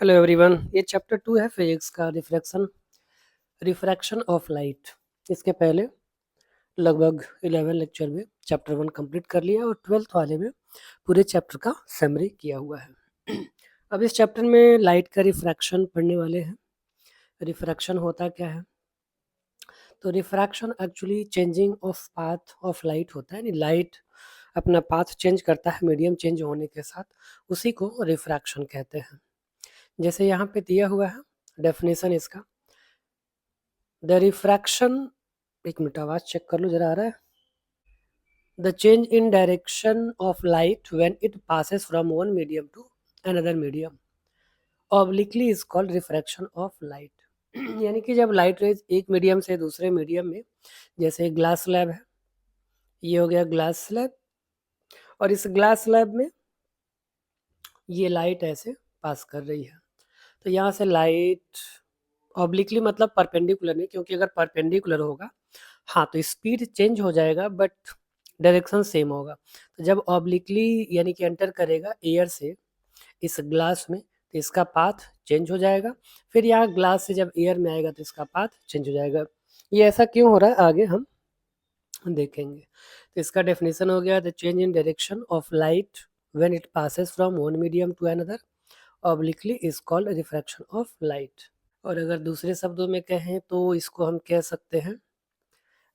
Hello everyone, ये chapter 2 है physics का रिफ्रैक्शन ऑफ लाइट। इसके पहले लगभग 11 लेक्चर में चैप्टर 1 कंप्लीट कर लिया और 12th वाले में पूरे चैप्टर का समरी किया हुआ है। अब इस चैप्टर में लाइट का रिफ्रैक्शन पढ़ने वाले हैं। रिफ्रैक्शन होता क्या है? तो refraction actually changing of path of light होता है, यानी लाइट अपना पाथ चेंज करता है मीडियम चेंज होने के साथ, उसी को रिफ्रैक्शन कहते हैं। जैसे यहाँ पे दिया हुआ है डेफिनेशन इसका, द रिफ्रैक्शन, एक मिनट आवाज चेक कर लो जरा, आ रहा है? The change in direction of light when it passes from one medium to another medium obliquely is called refraction of light. यानी कि जब लाइट रेज एक मीडियम से दूसरे मीडियम में, जैसे ग्लास स्लैब है, ये हो गया ग्लास स्लैब, और इस ग्लास स्लैब में ये लाइट ऐसे पास कर रही है, तो यहाँ से लाइट ऑब्लिकली मतलब परपेंडिकुलर नहीं, क्योंकि अगर परपेंडिकुलर होगा हाँ तो स्पीड चेंज हो जाएगा बट डायरेक्शन सेम होगा। तो जब ऑब्लिकली यानी कि एंटर करेगा एयर से इस ग्लास में, तो इसका पाथ चेंज हो जाएगा। फिर यहाँ ग्लास से जब एयर में आएगा तो इसका पाथ चेंज हो जाएगा। ये ऐसा क्यों हो रहा है आगे हम देखेंगे। तो इसका डेफिनेशन हो गया, the change in direction of light when it passes from one medium to another obliquely is called refraction of light. और अगर दूसरे शब्दों में कहें तो इसको हम कह सकते हैं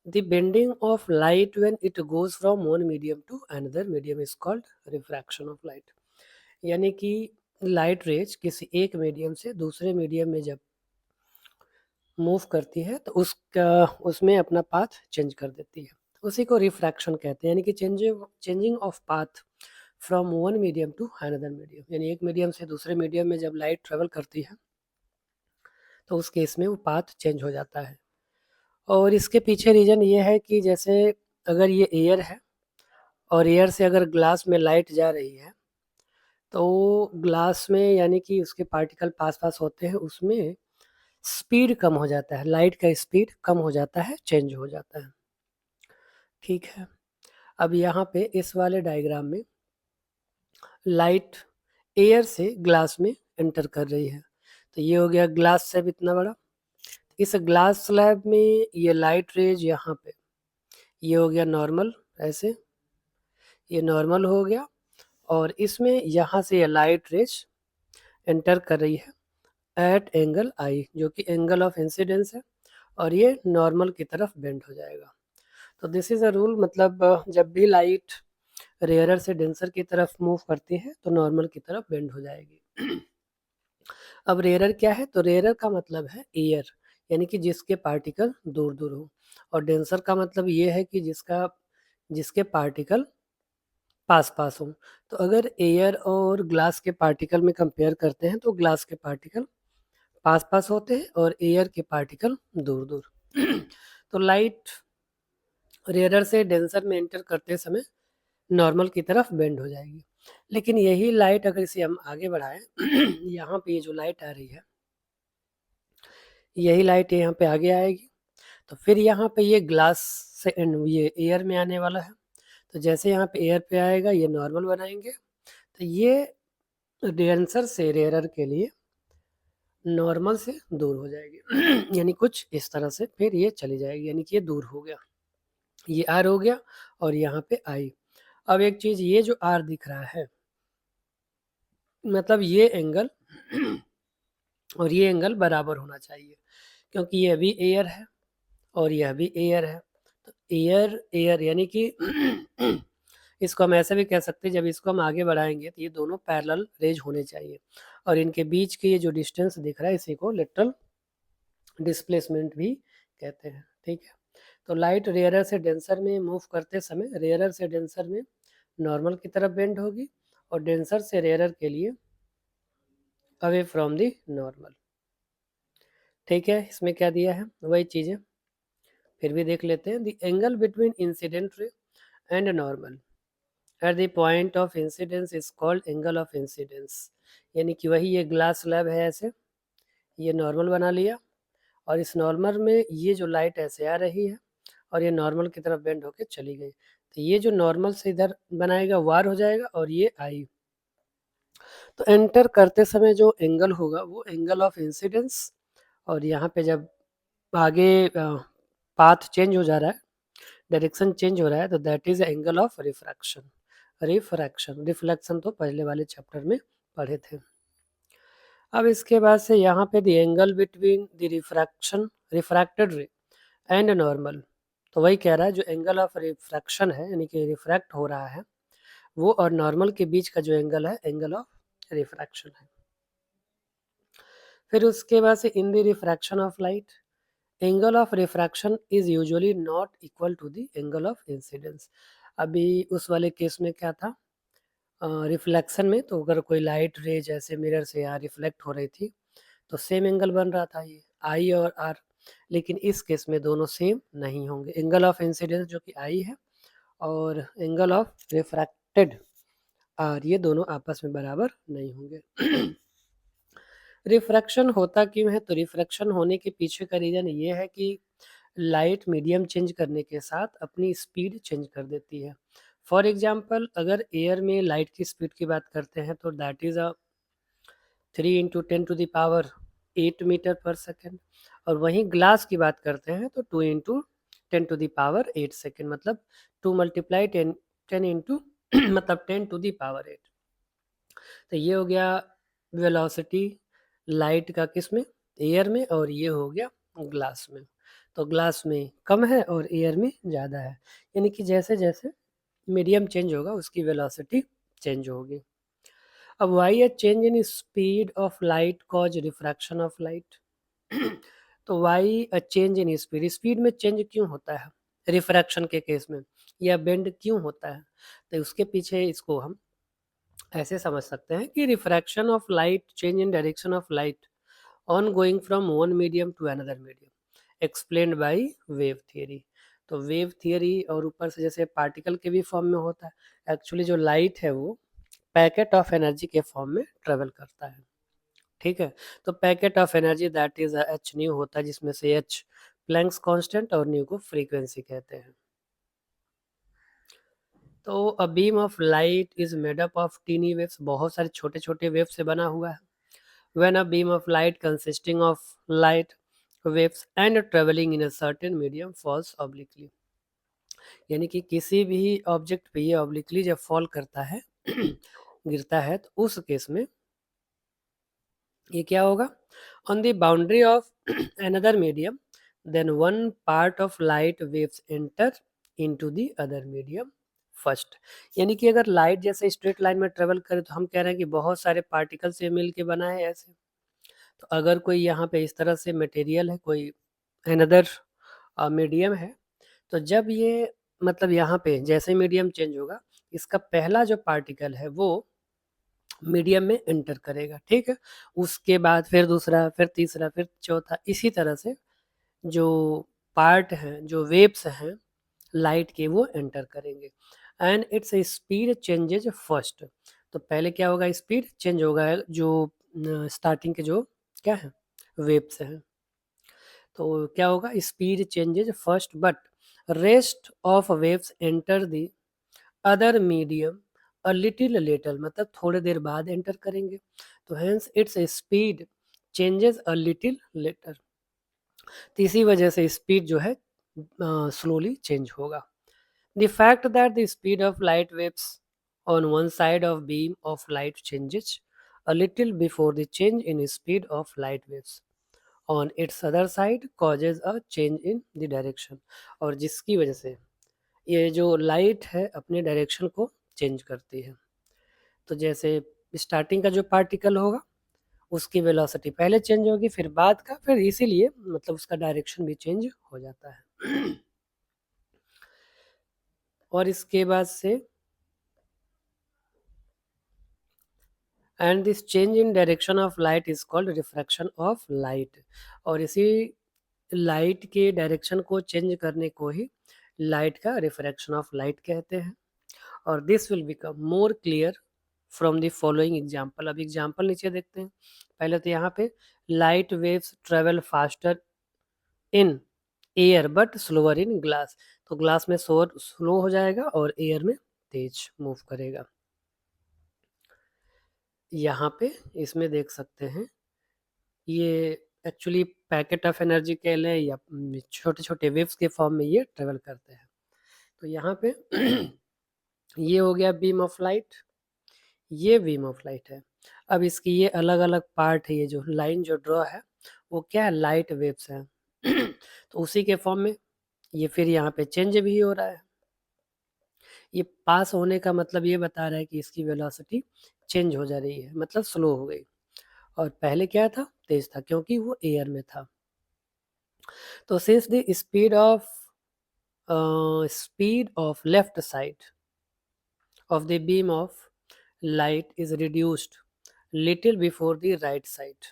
the bending of light when it goes from one medium to another medium is called refraction of light. यानी कि लाइट रेज किसी एक मीडियम से दूसरे मीडियम में जब मूव करती है तो उसमें अपना पाथ चेंज कर देती है, उसी को रिफ्रैक्शन कहते हैं। यानी कि changing of path from one medium to another medium, यानी एक मीडियम से दूसरे मीडियम में जब लाइट ट्रेवल करती है तो उस केस में वो पाथ चेंज हो जाता है। और इसके पीछे रीज़न ये है कि जैसे अगर ये एयर है और एयर से अगर ग्लास में लाइट जा रही है, तो ग्लास में यानी कि उसके पार्टिकल पास-पास होते हैं, उसमें स्पीड कम हो जाता है, लाइट का स्पीड कम हो जाता है, चेंज हो जाता है। ठीक है। अब यहाँ पे इस वाले डायग्राम में लाइट एयर से ग्लास में एंटर कर रही है। तो ये हो गया ग्लास स्लैब इतना बड़ा। इस ग्लास स्लैब में ये लाइट रेज यहाँ पे, ये हो गया नॉर्मल, ऐसे ये नॉर्मल हो गया, और इसमें यहाँ से ये लाइट रेज एंटर कर रही है एट एंगल आई, जो कि एंगल ऑफ इंसिडेंस है, और ये नॉर्मल की तरफ बेंड हो जाएगा। तो दिस इज़ अ रूल, मतलब जब भी लाइट रेयरर से डेंसर की तरफ मूव करती है तो नॉर्मल की तरफ बेंड हो जाएगी। अब रेयरर क्या है? तो रेयरर का मतलब है एयर, यानी कि जिसके पार्टिकल दूर दूर हो, और डेंसर का मतलब ये है कि जिसके पार्टिकल पास पास हो। तो अगर एयर और ग्लास के पार्टिकल में कंपेयर करते हैं तो ग्लास के पार्टिकल पास पास होते हैं और एयर के पार्टिकल दूर दूर। तो लाइट रेयरर से डेंसर में एंटर करते समय नॉर्मल की तरफ बेंड हो जाएगी। लेकिन यही लाइट अगर इसे हम आगे बढ़ाएं, यहाँ पे ये जो लाइट आ रही है, यही लाइट यहाँ पे आगे आएगी, तो फिर यहाँ पे ये ग्लास से ये एयर में आने वाला है। तो जैसे यहाँ पे एयर पे आएगा ये नॉर्मल बनाएंगे, तो ये डेंसर से रेयरर के लिए नॉर्मल से दूर हो जाएगी। यानी कुछ इस तरह से फिर ये चली जाएगी, यानी कि ये दूर हो गया, ये आर हो गया, और यहाँ पे आई। अब एक चीज़, ये जो आर दिख रहा है, मतलब ये एंगल और ये एंगल बराबर होना चाहिए, क्योंकि ये भी एयर है और यह भी एयर है। तो एयर एयर यानी कि इसको हम ऐसे भी कह सकते हैं, जब इसको हम आगे बढ़ाएंगे तो ये दोनों पैरेलल रेज होने चाहिए, और इनके बीच के ये जो डिस्टेंस दिख रहा है इसी को लेटरल डिस्प्लेसमेंट भी कहते हैं। ठीक है। तो लाइट रेयरर से डेंसर में मूव करते समय रेयरर से डेंसर में नॉर्मल की तरफ बेंड होगी, और डेंसर से रेयरर के लिए अवे फ्रॉम द नॉर्मल। ठीक है, इसमें क्या दिया है वही चीज़ें फिर भी देख लेते हैं। The angle between incident ray and normal at the point of incidence is called angle of incidence. यानी कि वही ये ग्लास स्लैब है, ऐसे ये नॉर्मल बना लिया, और इस नॉर्मल में ये जो लाइट ऐसे आ रही है और ये नॉर्मल की तरफ बेंड होके चली गई, तो ये जो नॉर्मल से इधर बनाएगा वार हो जाएगा, और ये आई, तो एंटर करते समय जो एंगल होगा वो एंगल ऑफ इंसिडेंस, और यहाँ पे जब आगे पाथ चेंज हो जा रहा है, डायरेक्शन चेंज हो रहा है, तो that is angle of refraction. Reflection तो पहले वाले चैप्टर में पढ़े थे। अब इसके बाद से यहाँ पे the angle between the refracted रे एंड नॉर्मल, तो वही कह रहा है जो एंगल ऑफ रिफ्रैक्शन है यानी कि रिफ्रैक्ट हो रहा है वो और नॉर्मल के बीच का जो एंगल है एंगल ऑफ रिफ्रैक्शन है। फिर उसके बाद से in the refraction of light, angle of refraction is usually not equal to the angle of incidence. अभी उस वाले केस में क्या था, रिफ्लेक्शन में तो अगर कोई लाइट रे जैसे मिरर से यहाँ रिफ्लेक्ट हो रही थी तो सेम एंगल बन रहा था ये आई और आर, लेकिन इस केस में दोनों सेम नहीं होंगे। एंगल ऑफ इंसिडेंस जो कि आई है और एंगल ऑफ रिफ्रैक्टेड आर, ये दोनों आपस में बराबर नहीं होंगे। रिफ्रैक्शन होता क्यों है, तो रिफ्रैक्शन होने के पीछे का रीज़न ये है कि लाइट मीडियम चेंज करने के साथ अपनी स्पीड चेंज कर देती है। फॉर एग्जांपल अगर एयर में लाइट की स्पीड की बात करते हैं तो दैट इज़ अ 3 × 10⁸ मीटर पर सेकेंड, और वहीं ग्लास की बात करते हैं तो 2 × 10⁸ मतलब 2 × 10 मतलब 10⁸ तो ये हो गया वेलोसिटी लाइट का किस में, एयर में, और ये हो गया ग्लास में। तो ग्लास में कम है और एयर में ज़्यादा है, यानी कि जैसे जैसे मीडियम चेंज होगा उसकी वेलोसिटी चेंज होगी। अब why a change in speed of light cause refraction of light. तो why a change in speed, speed में चेंज क्यों होता है रिफ्रैक्शन के केस में, या बेंड क्यों होता है, तो उसके पीछे इसको हम ऐसे समझ सकते हैं कि refraction of light, change in direction of light on going from one medium to another medium explained by wave theory. तो वेव थियरी और ऊपर से जैसे पार्टिकल के भी फॉर्म में होता है, एक्चुअली जो लाइट है वो पैकेट ऑफ एनर्जी के फॉर्म में ट्रेवल करता है। ठीक है, तो packet of energy that is h nu होता है, जिसमें से एच प्लैंक्स कांस्टेंट और न्यू को फ्रीक्वेंसी कहते हैं। तो a beam of light is made up of tiny waves, बहुत सारे छोटे छोटे वेव से बना हुआ है। When a beam of light consisting of light waves and traveling in a certain medium falls obliquely, यानी कि किसी भी ऑब्जेक्ट पे ये ऑब्लिकली जब फॉल करता है गिरता है तो उस केस में ये क्या होगा, on the boundary of another medium then one part of light waves enter into the other medium first. यानी कि अगर लाइट जैसे स्ट्रेट लाइन में ट्रेवल करे तो हम कह रहे हैं कि बहुत सारे पार्टिकल से मिल के बना है ऐसे। तो अगर कोई यहाँ पे इस तरह से मटेरियल है, कोई अनदर मीडियम है, तो जब ये मतलब यहाँ पे जैसे मीडियम चेंज होगा इसका पहला जो पार्टिकल है वो मीडियम में एंटर करेगा, ठीक है, उसके बाद फिर दूसरा, फिर तीसरा, फिर चौथा, इसी तरह से जो पार्ट हैं, जो वेव्स हैं लाइट के वो एंटर करेंगे and its speed changes first. तो पहले क्या होगा, स्पीड चेंज होगा जो स्टार्टिंग के जो क्या है वेव्स हैं, तो क्या होगा, speed changes first but rest of waves enter the other medium a little letter, मतलब थोड़े देर बाद एंटर करेंगे, तो hence its speed changes a little letter. तो इसी वजह से स्पीड जो है स्लोली चेंज होगा। The fact that the speed of light waves on one side of beam of light changes a little before the change in speed of light waves on its other side causes a change in the direction, और जिसकी वजह से ये जो light है अपने direction को change करती है। तो जैसे स्टार्टिंग का जो पार्टिकल होगा उसकी वेलोसिटी पहले चेंज होगी फिर बाद का, फिर इसीलिए मतलब उसका डायरेक्शन भी चेंज हो जाता है। और इसके बाद से and this change in direction of light is called refraction of light, और इसी लाइट के डायरेक्शन को चेंज करने को ही लाइट का रिफ्रैक्शन ऑफ लाइट कहते हैं। और this will become more clear from the following example. अब एग्जाम्पल नीचे देखते हैं। पहले तो यहाँ पे light waves travel faster in air but slower in glass, तो ग्लास में स्लो हो जाएगा और एयर में तेज मूव करेगा। यहाँ पे इसमें देख सकते हैं, ये एक्चुअली पैकेट ऑफ एनर्जी कह लें या छोटे-छोटे वेव्स के फॉर्म में ये ट्रेवल करते हैं। तो यहाँ पे ये हो गया बीम ऑफ लाइट, ये बीम ऑफ लाइट है। अब इसकी ये अलग-अलग पार्ट है, ये जो लाइन जो ड्रॉ है, वो क्या है, लाइट वेव्स हैं। तो उसी के फॉर्म में ये फिर यहाँ पे चेंज भी हो रहा है। ये पास होने का मतलब ये बता रहा है कि इसकी वेलोसिटी चेंज हो जा रही है, मतलब स्लो हो गई। और पहले क्या था, तेज था, क्योंकि वो एयर में था। तो since the speed of left side of the beam of light is reduced little before the right side,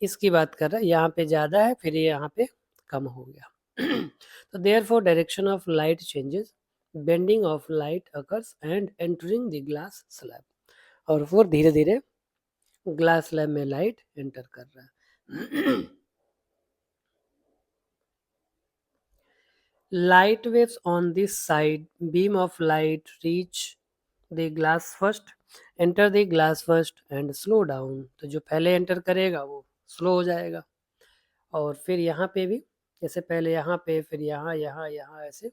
इसकी बात कर रहा है, यहाँ पे ज़्यादा है फिर ये यहाँ पे कम हो गया। तो therefore direction of light changes, bending of light occurs and entering the glass slab, और वो धीरे धीरे ग्लास स्लैब में लाइट एंटर कर रहा है। Light waves on this side beam of light reach the glass first, enter the glass first and slow down, तो जो पहले एंटर करेगा वो स्लो हो जाएगा। और फिर यहाँ पे भी जैसे पहले यहाँ पे, फिर यहाँ यहाँ यहाँ ऐसे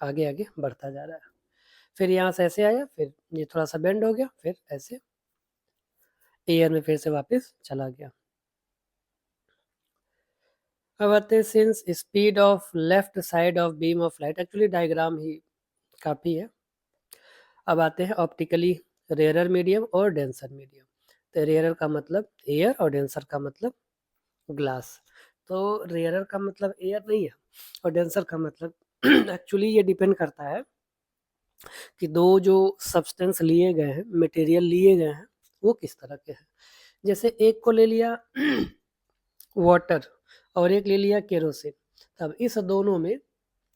आगे आगे बढ़ता जा रहा है। फिर यहाँ से ऐसे आया, फिर ये थोड़ा सा बेंड हो गया, फिर ऐसे एयर में फिर से वापस चला गया। अब आते हैं since speed of left side of beam of light, actually diagram ही काफ़ी है। अब आते हैं ऑप्टिकली रेयरर मीडियम और डेंसर मीडियम। तो रेयरर का मतलब एयर और डेंसर का मतलब ग्लास। तो रेयरर का मतलब एयर नहीं है और डेंसर का मतलब एक्चुअली ये डिपेंड करता है कि दो जो सब्सटेंस लिए गए हैं, मटेरियल लिए गए हैं, वो किस तरह के हैं। जैसे एक को ले लिया वाटर और एक ले लिया केरोसिन, तब इस दोनों में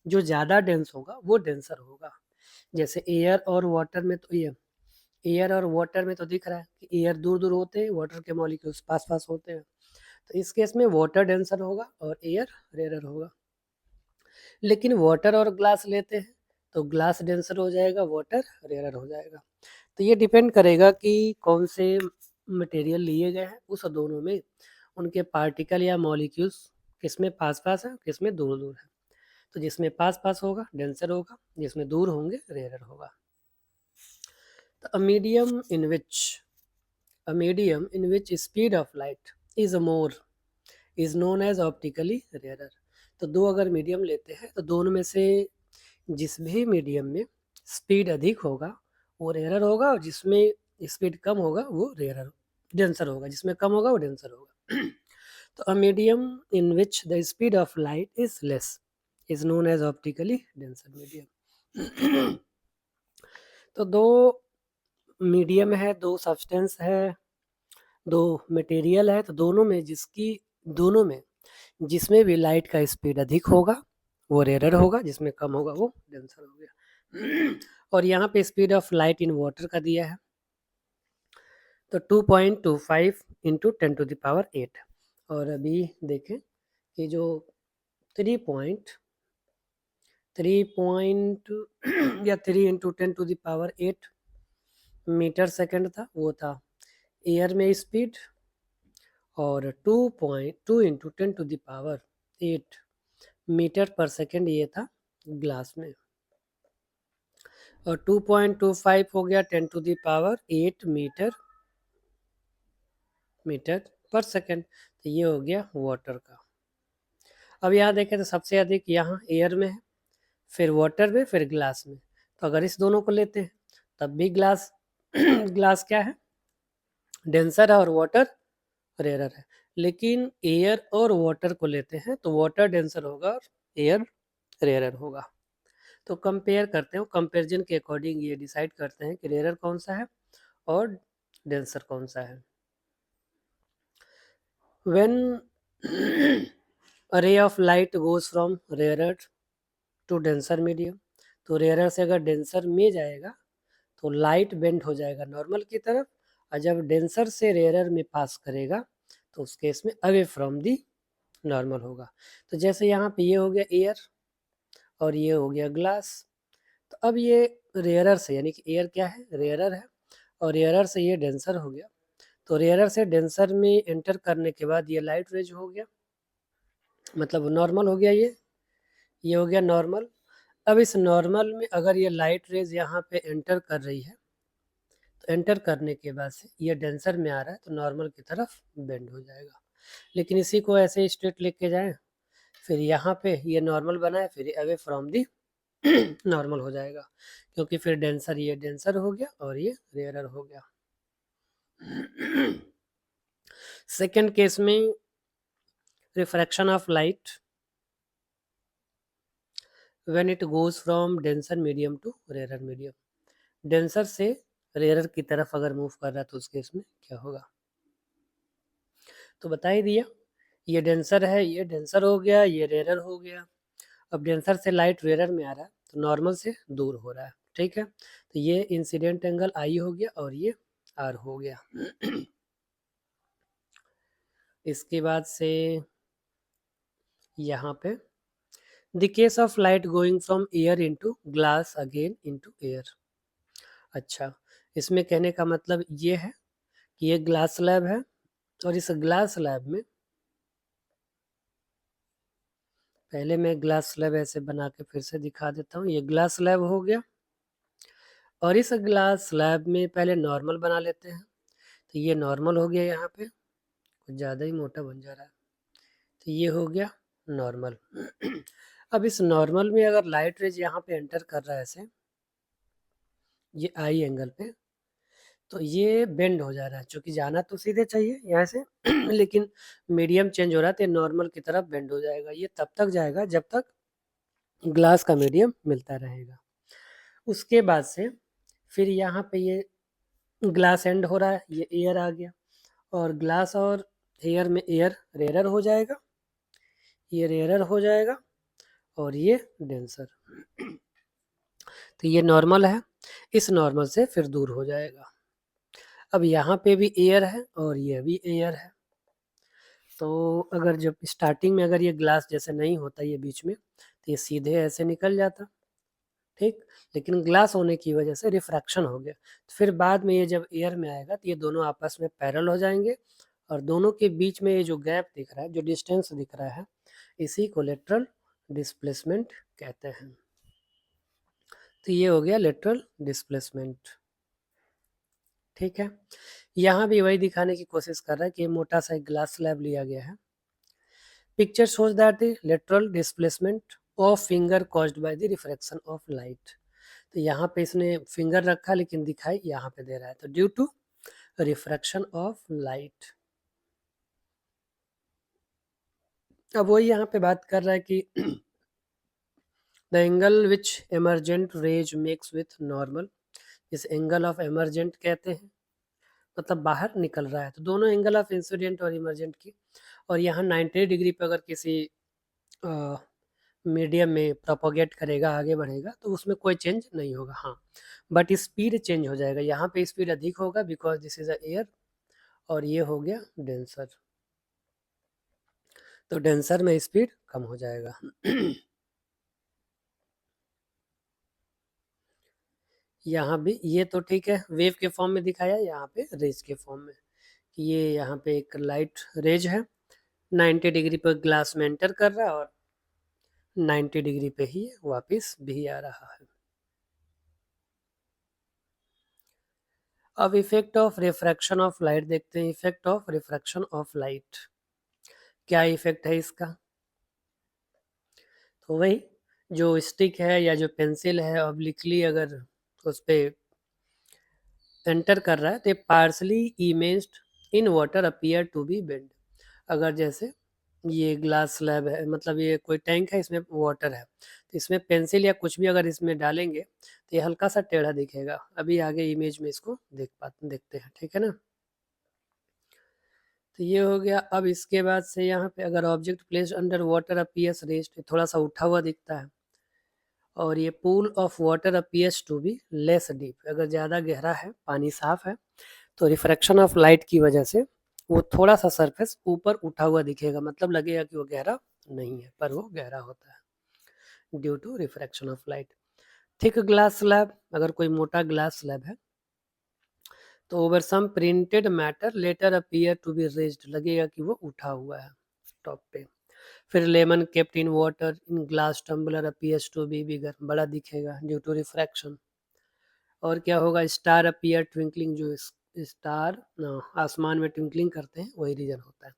जो ज़्यादा डेंस होगा वो डेंसर होगा। जैसे एयर और वाटर में, तो ये एयर और वाटर में तो दिख रहा है कि एयर दूर दूर होते हैं, वाटर के मॉलिक्यूल्स पास पास होते हैं। तो इस केस में वाटर डेंसर होगा और एयर रेयर होगा। लेकिन वाटर और ग्लास लेते हैं तो ग्लास डेंसर हो जाएगा, वाटर रेयर हो जाएगा। तो ये डिपेंड करेगा कि कौन से मटेरियल लिए गए हैं, उस दोनों में उनके पार्टिकल या मॉलिक्यूल्स किस में पास पास है, किस में दूर दूर है। तो जिसमें पास पास होगा डेंसर होगा, जिसमें दूर होंगे रेयर होगा। तो a medium in which speed of light is more is known as optically rarer। तो दो अगर मीडियम लेते हैं तो दोनों में से जिस भी मीडियम में स्पीड अधिक होगा वो रेयर होगा, और जिसमें स्पीड कम होगा वो रेयर डेंसर होगा, जिसमें कम होगा वो डेंसर होगा। तो a medium in which the speed of light is less is known as optically denser medium. तो दो मीडियम है, दो सब्सटेंस है, दो मटेरियल है, तो दोनों में जिसमें भी लाइट का स्पीड अधिक होगा वो रेयर होगा, जिसमें कम होगा वो डेंसर हो गया। और यहाँ पे speed of light in water का दिया है, तो 2.25 इंटू 10⁸ और अभी देखें कि जो 3 या 3 इंटू 10⁸ मीटर सेकेंड था, वो था एयर में स्पीड, और 2.2 इंटू 10⁸ मीटर पर सेकेंड ये था ग्लास में, और 2.25 हो गया 10⁸ मीटर पर सेकेंड, तो ये हो गया वाटर का। अब यहाँ देखें तो सबसे अधिक यहाँ एयर में है, फिर वाटर में, फिर ग्लास में। तो अगर इस दोनों को लेते हैं तब भी ग्लास ग्लास क्या है, डेंसर है और वाटर रेयर है। लेकिन एयर और वाटर को लेते हैं तो वाटर डेंसर होगा और एयर रेयर होगा। तो कंपेयर करते हैं, कंपेरिजन के अकॉर्डिंग ये डिसाइड करते हैं कि रेयर कौन सा है और डेंसर कौन सा है। When a ray of light goes from rare to denser medium, तो रेयर से अगर डेंसर में जाएगा तो लाइट बेंड हो जाएगा नॉर्मल की तरफ, और जब डेंसर से रेयर में पास करेगा तो उस केस में अवे फ्रॉम दी नॉर्मल होगा। तो जैसे यहाँ पे ये हो गया एयर और ये हो गया ग्लास, तो अब ये रेयरर से, यानी कि एयर क्या है, रेयरर है, और रेयरर से ये डेंसर हो गया। तो रेयरर से डेंसर में एंटर करने के बाद ये लाइट रेज हो गया, मतलब नॉर्मल हो गया ये हो गया नॉर्मल। अब इस नॉर्मल में अगर ये लाइट रेज यहाँ पे एंटर कर रही है, तो एंटर करने के बाद से ये डेंसर में आ रहा है तो नॉर्मल की तरफ बेंड हो जाएगा। लेकिन इसी को ऐसे स्ट्रेट लेके जाएं, फिर यहाँ पे ये नॉर्मल बना है, फिर अवे फ्रॉम दी नॉर्मल हो जाएगा, क्योंकि फिर डेंसर ये डेंसर हो गया और ये रेयरर हो गया। सेकेंड केस में refraction of light when it goes from denser medium to rarer medium, denser से रेयरर की तरफ अगर मूव कर रहा है तो उस केस में क्या होगा। तो बता ही दिया, ये डेंसर है, ये डेंसर हो गया, ये रेयरर हो गया। अब डेंसर से लाइट रेयरर में आ रहा है तो नॉर्मल से दूर हो रहा है, ठीक है। तो ये इंसिडेंट एंगल आई हो गया और ये आर हो गया। इसके बाद से यहाँ पे the case of light going from air into glass again into air. अच्छा, इसमें कहने का मतलब ये है कि ये ग्लास स्लैब है और इस ग्लास स्लैब में, पहले मैं ग्लास स्लैब ऐसे बना के फिर से दिखा देता हूँ। ये ग्लास स्लैब हो गया और इस ग्लास स्लैब में पहले नॉर्मल बना लेते हैं। तो ये नॉर्मल हो गया, यहाँ पे कुछ ज़्यादा ही मोटा बन जा रहा है, तो ये हो गया नॉर्मल। अब इस नॉर्मल में अगर लाइट रेज यहाँ पे एंटर कर रहा है ऐसे, ये आई एंगल पे, तो ये बेंड हो जा रहा है, क्योंकि जाना तो सीधे चाहिए यहाँ से लेकिन मीडियम चेंज हो रहा है तो नॉर्मल की तरफ बेंड हो जाएगा। ये तब तक जाएगा जब तक ग्लास का मीडियम मिलता रहेगा। उसके बाद से फिर यहाँ पे ये ग्लास एंड हो रहा है, ये एयर आ गया और ग्लास और एयर में एयर रेयरर हो जाएगा, ये रेयरर हो जाएगा और ये डेंसर। तो ये नॉर्मल है, इस नॉर्मल से फिर दूर हो जाएगा। अब यहाँ पे भी एयर है और ये भी एयर है, तो अगर जब स्टार्टिंग में अगर ये ग्लास जैसे नहीं होता ये बीच में, तो ये सीधे ऐसे निकल जाता, ठीक। लेकिन ग्लास होने की वजह से रिफ्रैक्शन हो गया, तो फिर बाद में ये जब एयर में आएगा तो ये दोनों आपस में पैरेलल हो जाएंगे और दोनों के बीच में ये जो गैप दिख रहा है, जो डिस्टेंस दिख रहा है, इसी को लेटरल डिस्प्लेसमेंट कहते हैं। तो ये हो गया लेटरल डिस्प्लेसमेंट, ठीक है। यहाँ भी वही दिखाने की कोशिश कर रहा है कि मोटा सा एक ग्लास स्लैब लिया गया है। Picture shows that the lateral displacement of finger caused by the refraction of light। तो यहाँ पे इसने फिंगर रखा लेकिन दिखाई यहाँ पे दे रहा है, तो due to refraction of light. अब वही यहाँ पे बात कर रहा है कि the angle which emergent rays makes with normal, इस एंगल ऑफ एमरजेंट कहते हैं, मतलब बाहर निकल रहा है। तो दोनों एंगल ऑफ इंसिडेंट और इमरजेंट की, और यहाँ 90 डिग्री पे अगर किसी मीडियम में प्रोपोगेट करेगा, आगे बढ़ेगा, तो उसमें कोई चेंज नहीं होगा। हाँ, बट स्पीड चेंज हो जाएगा, यहाँ पे स्पीड अधिक होगा because this is a air और ये हो गया डेंसर, तो डेंसर में स्पीड कम हो जाएगा। यहाँ भी ये तो ठीक है, वेव के फॉर्म में दिखाया, यहाँ पे रेज के फॉर्म में। ये यहाँ पे एक लाइट रेज है, 90 डिग्री पर ग्लास में एंटर कर रहा है और 90 डिग्री पे ही वापस भी आ रहा है। अब effect of refraction of light देखते हैं। Effect of refraction of light, क्या इफेक्ट है इसका। तो वही जो स्टिक है या जो पेंसिल है ऑब्लिकली अगर उस पर एंटर कर रहा है तो partly immersed in water appear to be bend. अगर जैसे ये ग्लास स्लैब है, मतलब ये कोई टैंक है, इसमें वाटर है, तो इसमें पेंसिल या कुछ भी अगर इसमें डालेंगे तो ये हल्का सा टेढ़ा दिखेगा। अभी आगे इमेज में इसको देखते हैं, ठीक है ना। तो ये हो गया। अब इसके बाद से यहाँ पे अगर object placed under water appears raised, थोड़ा सा उठा हुआ दिखता है, और ये pool of water appears to be less deep, अगर ज़्यादा गहरा है, पानी साफ है, तो रिफ्रैक्शन ऑफ लाइट की वजह से वो थोड़ा सा सरफेस ऊपर उठा हुआ दिखेगा, मतलब लगेगा कि वो गहरा नहीं है, पर वो गहरा होता है due to refraction of light. Thick glass slab, अगर कोई मोटा ग्लास स्लैब है तो over some printed matter letter appear to be raised, लगेगा कि वो उठा हुआ है टॉप पे। फिर lemon kept in water in glass tumbler appears to be bigger, बड़ा दिखेगा ड्यू टू रिफ्रैक्शन। और क्या होगा, स्टार अपीयर ट्विंकलिंग, जो स्टार आसमान में ट्विंकलिंग करते हैं वही रीजन होता है,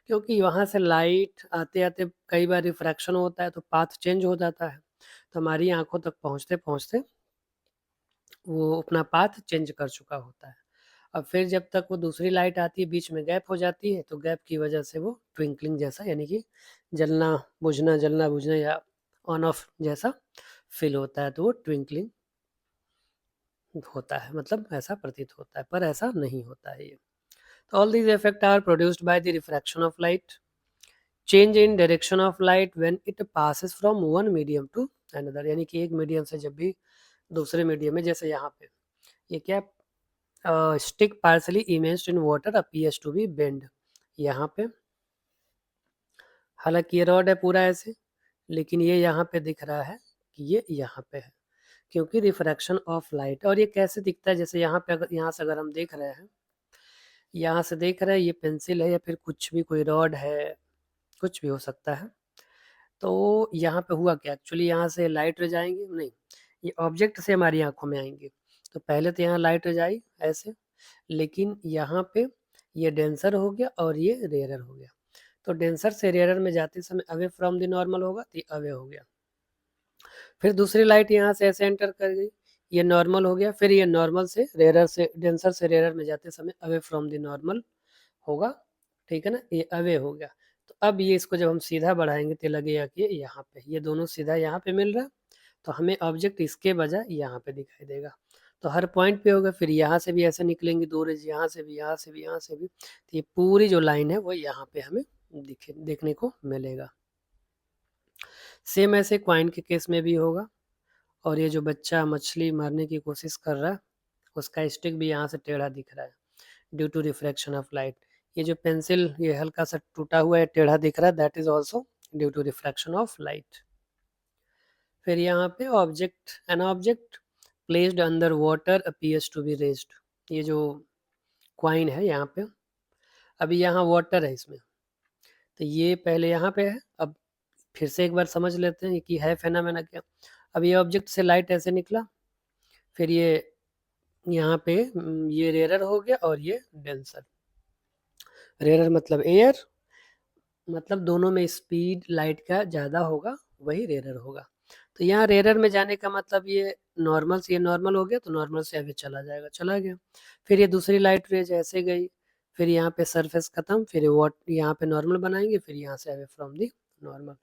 क्योंकि वहाँ से लाइट आते आते कई बार रिफ्रैक्शन होता है तो पाथ चेंज हो जाता है, तो हमारी आंखों तक पहुँचते पहुँचते वो अपना पाथ चेंज कर चुका होता है। अब फिर जब तक वो दूसरी लाइट आती है बीच में गैप हो जाती है, तो गैप की वजह से वो ट्विंकलिंग जैसा, यानी कि जलना बुझना या ऑन ऑफ जैसा फील होता है, तो वो ट्विंकलिंग होता है, मतलब ऐसा प्रतीत होता है, पर ऐसा नहीं होता है ये। तो all these effect are produced by the refraction of light, change in direction of light when it passes from one medium to another, यानी कि एक मीडियम से जब भी दूसरे मीडियम में, जैसे यहाँ पे ये क्या, stick partly immersed in water appears to be bend, यहाँ पे हालांकि ये रॉड है पूरा ऐसे, लेकिन ये यहाँ पे दिख रहा है कि ये यहाँ पे है, क्योंकि रिफ्रैक्शन ऑफ लाइट। और ये कैसे दिखता है, जैसे यहाँ पे अगर यहाँ से अगर हम देख रहे हैं, यहाँ से देख रहे हैं, ये पेंसिल है या फिर कुछ भी कोई रॉड है, कुछ भी हो सकता है। तो यहाँ पे हुआ क्या, एक्चुअली यहाँ से लाइट रह जाएंगे नहीं, ये ऑब्जेक्ट से हमारी आंखों में आएंगे, तो पहले तो यहाँ लाइट रह जाई ऐसे, लेकिन यहाँ पे ये डेंसर हो गया और ये रेयरर हो गया, तो डेंसर से रेयरर में जाते समय अवे फ्रॉम द नॉर्मल होगा, तो ये अवे हो गया। फिर दूसरी लाइट यहाँ से ऐसे एंटर कर गई, ये नॉर्मल हो गया, फिर ये नॉर्मल से रेयरर से, डेंसर से रेयरर में जाते समय अवे फ्रॉम द नॉर्मल होगा, ठीक है ना, ये अवे हो गया। तो अब ये इसको जब हम सीधा बढ़ाएंगे तो लगेगा कि यहाँ पे, ये दोनों सीधा यहाँ पे मिल रहा है, तो हमें ऑब्जेक्ट इसके बजाय यहाँ पे दिखाई देगा, तो हर पॉइंट पे होगा। फिर यहाँ से भी ऐसे निकलेंगी दो रेज, यहाँ से भी, यहाँ से भी, यहाँ से भी, तो ये पूरी जो लाइन है वो यहाँ पे हमें देखने को मिलेगा। सेम ऐसे क्वाइन के केस में भी होगा। और ये जो बच्चा मछली मारने की कोशिश कर रहा है, उसका स्टिक भी यहाँ से टेढ़ा दिख रहा है due to refraction of light. ये जो पेंसिल ये हल्का सा टूटा हुआ है, टेढ़ा दिख रहा है, that is also due to refraction of light. फिर यहाँ पे object, an object placed under water appears to be raised, ये जो क्वाइन है यहाँ पे, अभी यहाँ वाटर है इसमें, तो ये पहले यहाँ पे है। अब फिर से एक बार समझ लेते हैं कि है फेनामेना क्या। अब ये ऑब्जेक्ट से लाइट ऐसे निकला, फिर ये यहाँ पे ये रेयरर हो गया और ये डेंसर। रेयरर मतलब एयर, मतलब दोनों में स्पीड लाइट का ज़्यादा होगा, वही रेयरर होगा। तो यहाँ रेयरर में जाने का मतलब ये नॉर्मल से, ये नॉर्मल हो गया तो नॉर्मल से अभी चला जाएगा, चला गया। फिर ये दूसरी लाइट रेज ऐसे गई, फिर यहाँ पे सरफेस खत्म, फिर वॉट यहाँ पे नॉर्मल बनाएंगे, फिर यहाँ से अवे फ्रॉम दी नॉर्मल,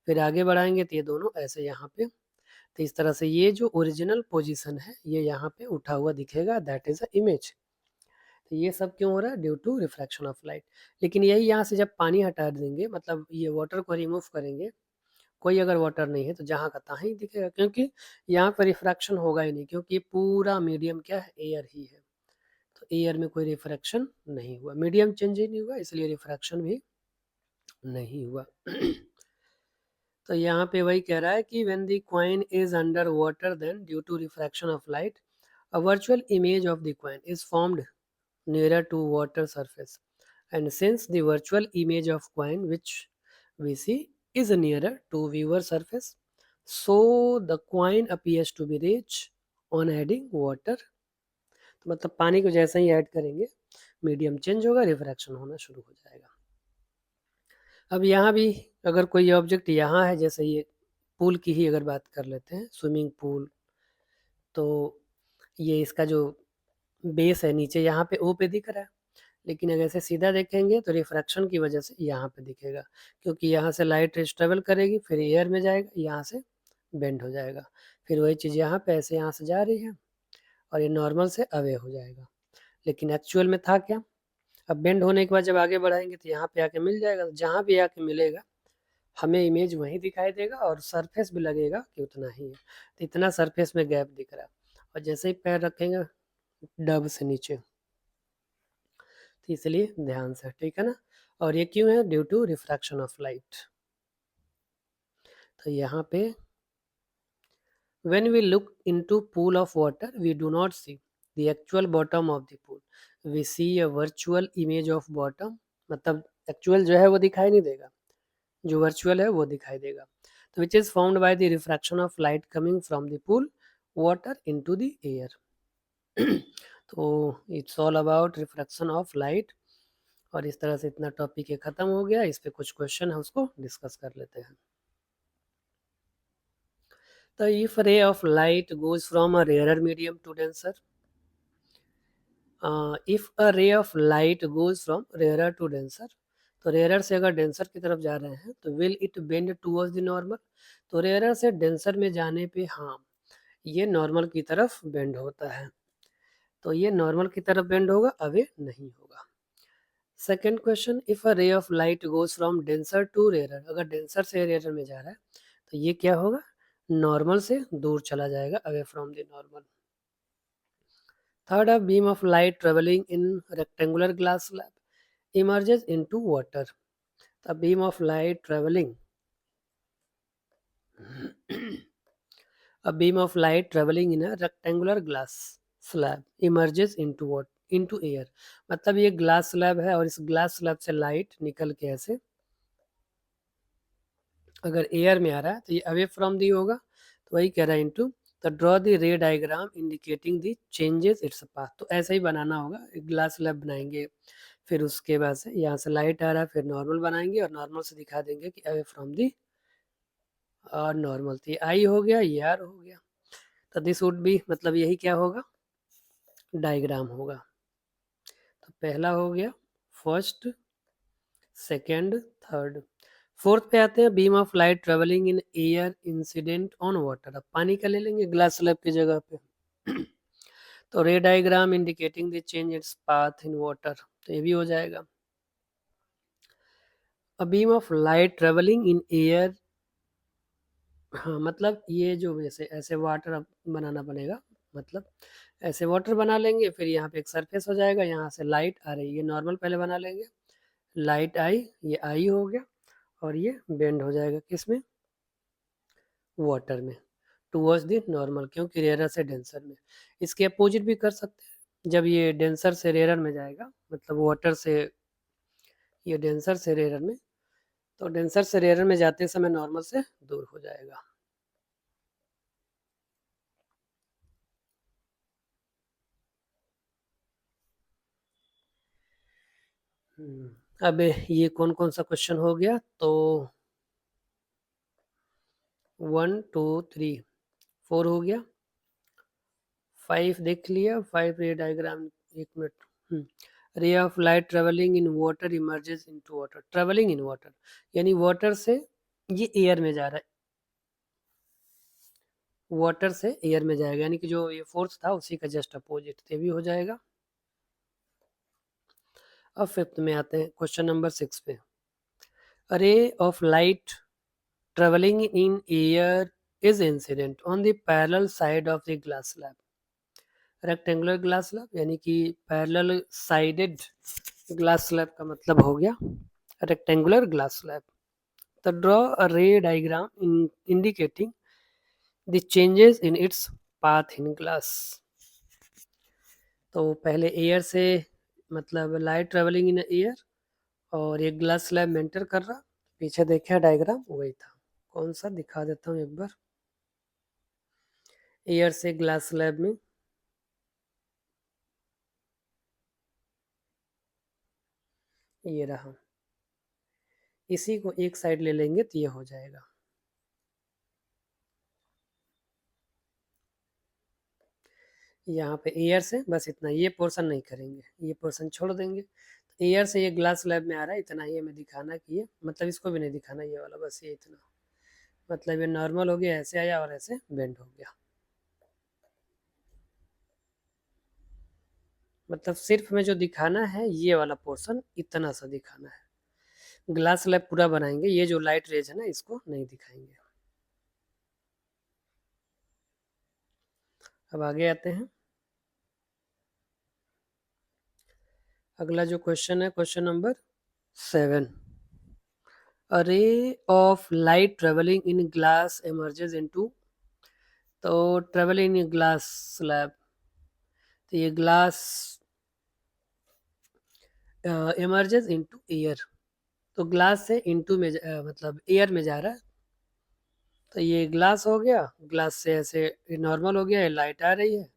फिर आगे बढ़ाएंगे तो ये दोनों ऐसे यहाँ पे, तो इस तरह से ये जो ओरिजिनल पोजीशन है ये यहाँ पे उठा हुआ दिखेगा, दैट इज अ इमेज। तो ये सब क्यों हो रहा है, due to refraction of light. लेकिन यही यहाँ से जब पानी हटा देंगे, मतलब ये वाटर को रिमूव करेंगे, कोई अगर वाटर नहीं है तो जहाँ का तहाँ ही दिखेगा, क्योंकि यहाँ पर रिफ्रैक्शन होगा ही नहीं, क्योंकि ये पूरा मीडियम क्या है, एयर ही है, तो एयर में कोई रिफ्रैक्शन नहीं हुआ, मीडियम चेंज ही नहीं हुआ, इसलिए रिफ्रैक्शन भी नहीं हुआ। तो यहाँ पे वही कह रहा है कि when the coin is under water then due to refraction of light a virtual image of the coin is formed nearer to water surface, and since the virtual image of coin which we see is nearer to viewer surface, so the coin appears to be rich on adding water। तो मतलब पानी को जैसे ही add करेंगे medium change होगा, refraction होना शुरू हो जाएगा। अब यहाँ भी अगर कोई ऑब्जेक्ट यहाँ है, जैसे ये पूल की ही अगर बात कर लेते हैं, स्विमिंग पूल, तो ये इसका जो बेस है नीचे यहाँ पे ओ पे दिख रहा है, लेकिन अगर ऐसे सीधा देखेंगे तो रिफ्रैक्शन की वजह से यहाँ पे दिखेगा, क्योंकि यहाँ से लाइट रेज ट्रेवल करेगी, फिर एयर में जाएगा, यहाँ से बेंड हो जाएगा, फिर वही चीज़ यहाँ पे ऐसे यहाँ से जा रही है और ये नॉर्मल से अवे हो जाएगा। लेकिन एक्चुअल में था क्या, अब बेंड होने के बाद जब आगे बढ़ाएंगे तो यहाँ पे आके मिल जाएगा, तो जहाँ भी आके मिलेगा हमें इमेज वहीं दिखाई देगा और सरफेस भी लगेगा कि उतना ही है, तो इतना सरफेस में गैप दिख रहा है। और जैसे ही पैर रखेंगे डब से नीचे, तो इसलिए ध्यान से, ठीक है ना। और ये क्यों है, due to refraction of light. तो यहाँ पे when we look into pool of water we do not see the actual bottom of the pool. We see a virtual image of bottom, मतलब एक्चुअल जो है वो दिखाई नहीं देगा, जो वर्चुअल है वो दिखाई देगा. तो which is formed by the refraction of light coming from the pool water into the air. तो it's all about refraction of light. और इस तरह से इतना टॉपिक ये खत्म हो गया. इस पे कुछ क्वेश्चन है उसको डिस्कस कर लेते हैं. तो if ray of light goes from a rare medium to denser, if a ray of light goes from rare to denser, तो रेयर से अगर डेंसर की तरफ जा रहे हैं तो will it bend towards the normal. तो रेयर से डेंसर में जाने पे हाँ ये नॉर्मल की तरफ बेंड होता है. तो ये नॉर्मल की तरफ बेंड होगा, अवे नहीं होगा. Second question, if a ray of light goes from denser to rare, अगर डेंसर से रेयर में जा रहा है तो ये क्या होगा, नॉर्मल से दूर चला जाएगा, away from the normal. Third, a beam of light traveling in rectangular glass slab emerges into water. A beam of light traveling a beam of light traveling in a rectangular glass slab emerges into what, into air. मतलब ये glass slab है और इस glass slab से light निकल के ऐसे अगर एयर में आ रहा है तो ये अवे फ्रॉम दी होगा. तो वही कह रहा है इनटू. तो ड्रॉ द रे diagram indicating the changes its path. तो ऐसा ही बनाना होगा, एक ग्लास स्लैब बनाएंगे, फिर उसके बाद से यहाँ से लाइट आ रहा है, फिर नॉर्मल बनाएंगे और नॉर्मल से दिखा देंगे कि अवे फ्रॉम दी नॉर्मल. तो ये आई हो गया, ये आर हो गया. तो दिस वुड बी, मतलब यही क्या होगा, डायग्राम होगा. तो पहला हो गया, फर्स्ट, सेकेंड, थर्ड. फोर्थ पे आते हैं, beam of light travelling in air incident on water. अब पानी का ले लेंगे ग्लास स्लैब की जगह पे. तो रे diagram indicating the change its path in water, तो ये भी हो जाएगा. अ beam of light travelling in air, हाँ मतलब ये जो ऐसे ऐसे वाटर अब बनाना पड़ेगा, मतलब ऐसे वाटर बना लेंगे, फिर यहाँ पे एक सरफेस हो जाएगा, यहाँ से लाइट आ रही है, नॉर्मल पहले बना लेंगे, लाइट आई, ये आई हो गया और ये बेंड हो जाएगा किसमें, वाटर में, टूवर्ड्स द नॉर्मल, क्योंकि रेयर से डेंसर में. इसके अपोजिट भी कर सकते हैं, जब ये डेंसर से रेयर में जाएगा, मतलब वाटर से ये डेंसर से रेयर में, तो डेंसर से रेयर में जाते समय नॉर्मल से दूर हो जाएगा. अब ये कौन कौन सा क्वेश्चन हो गया, तो 1 2 3 4 हो गया. 5 देख लिया, 5 रे डायग्राम, एक मिनट. रे of light travelling in water emerges into water. Travelling in water यानी वाटर से ये एयर में जा रहा है, वाटर से एयर में जाएगा, यानी कि जो ये फोर्स था उसी का जस्ट अपोजिट, ये भी हो जाएगा. अब फिफ्थ में आते हैं, क्वेश्चन नंबर 6 पे. रे of light travelling in air is incident on the parallel side of the glass slab. Rectangular glass slab यानी कि पैरेलल साइडेड ग्लास स्लैब का मतलब हो गया रेक्टेंगुलर ग्लास स्लैब. तो ड्रॉ अ रे diagram indicating the changes in its path in glass. तो पहले एयर से, मतलब लाइट ट्रेवलिंग इन एयर, और एक ग्लास स्लैब मेंटर कर रहा, पीछे देखा डायग्राम वही था. कौन सा दिखा देता हूँ एक बार. एयर से ग्लास स्लैब में, ये रहा, इसी को एक साइड ले लेंगे तो ये हो जाएगा. यहाँ पे एयर से बस इतना, ये पोर्शन नहीं करेंगे, ये पोर्शन छोड़ देंगे. एयर से ये ग्लास स्लैब में आ रहा है, इतना ही हमें दिखाना कि ये, मतलब इसको भी नहीं दिखाना ये वाला, बस ये इतना, मतलब ये नॉर्मल हो गया, ऐसे आया और ऐसे बेंड हो गया. मतलब सिर्फ हमें जो दिखाना है ये वाला पोर्शन, इतना सा दिखाना है. ग्लास स्लैब पूरा बनाएंगे, ये जो लाइट रेज है ना इसको नहीं दिखाएंगे. अब आगे आते हैं. अगला जो क्वेश्चन है, question number 7. A ray of light traveling in glass emerges into, तो traveling in glass slab तो ये ग्लास इमर्जेस इनटू एयर, तो ग्लास से इनटू में मतलब एयर में जा रहा है। तो ये ग्लास हो गया, ग्लास से ऐसे नॉर्मल हो गया, ये लाइट आ रही है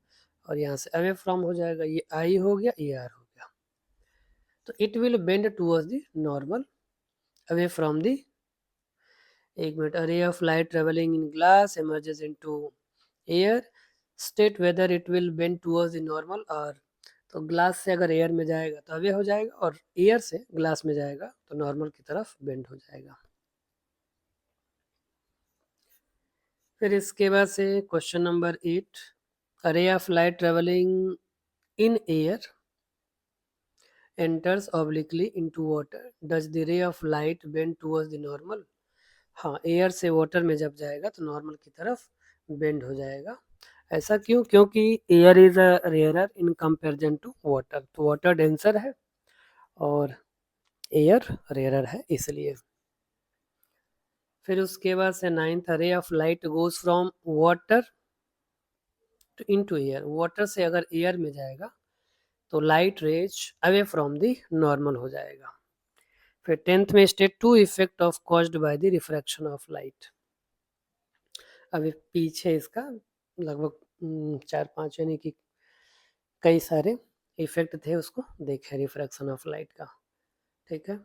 और यहाँ से अवे फ्रॉम हो जाएगा, ये आई हो गया, ये आर हो गया। तो it will bend towards the normal away from the, एक मिनट, a ray of light travelling in glass emerges into air, state whether it will bend towards the normal or, तो ग्लास से अगर एयर में जाएगा तो अवे हो जाएगा और एयर से ग्लास में जाएगा तो नॉर्मल की तरफ बेंड हो जाएगा। फिर इसके बाद से question number 8, a ray of light travelling in air enters obliquely into water, does the ray of light bend towards the normal? हाँ, एयर से वाटर में जब जाएगा तो नॉर्मल की तरफ बेंड हो जाएगा। ऐसा क्यों? क्योंकि air is a rarer in comparison to water, तो वाटर डेंसर है और एयर रेयरर है इसलिए। फिर उसके बाद से 9th, ray of light goes from water to into air, water से अगर एयर में जाएगा तो light rays away from the normal हो जाएगा। फिर 10th में state two effect of caused by the refraction of light. अभी पीछे इसका लगभग 4-5 यानी कि कई सारे इफेक्ट थे, उसको देखे रिफ्रैक्शन ऑफ लाइट का। ठीक है,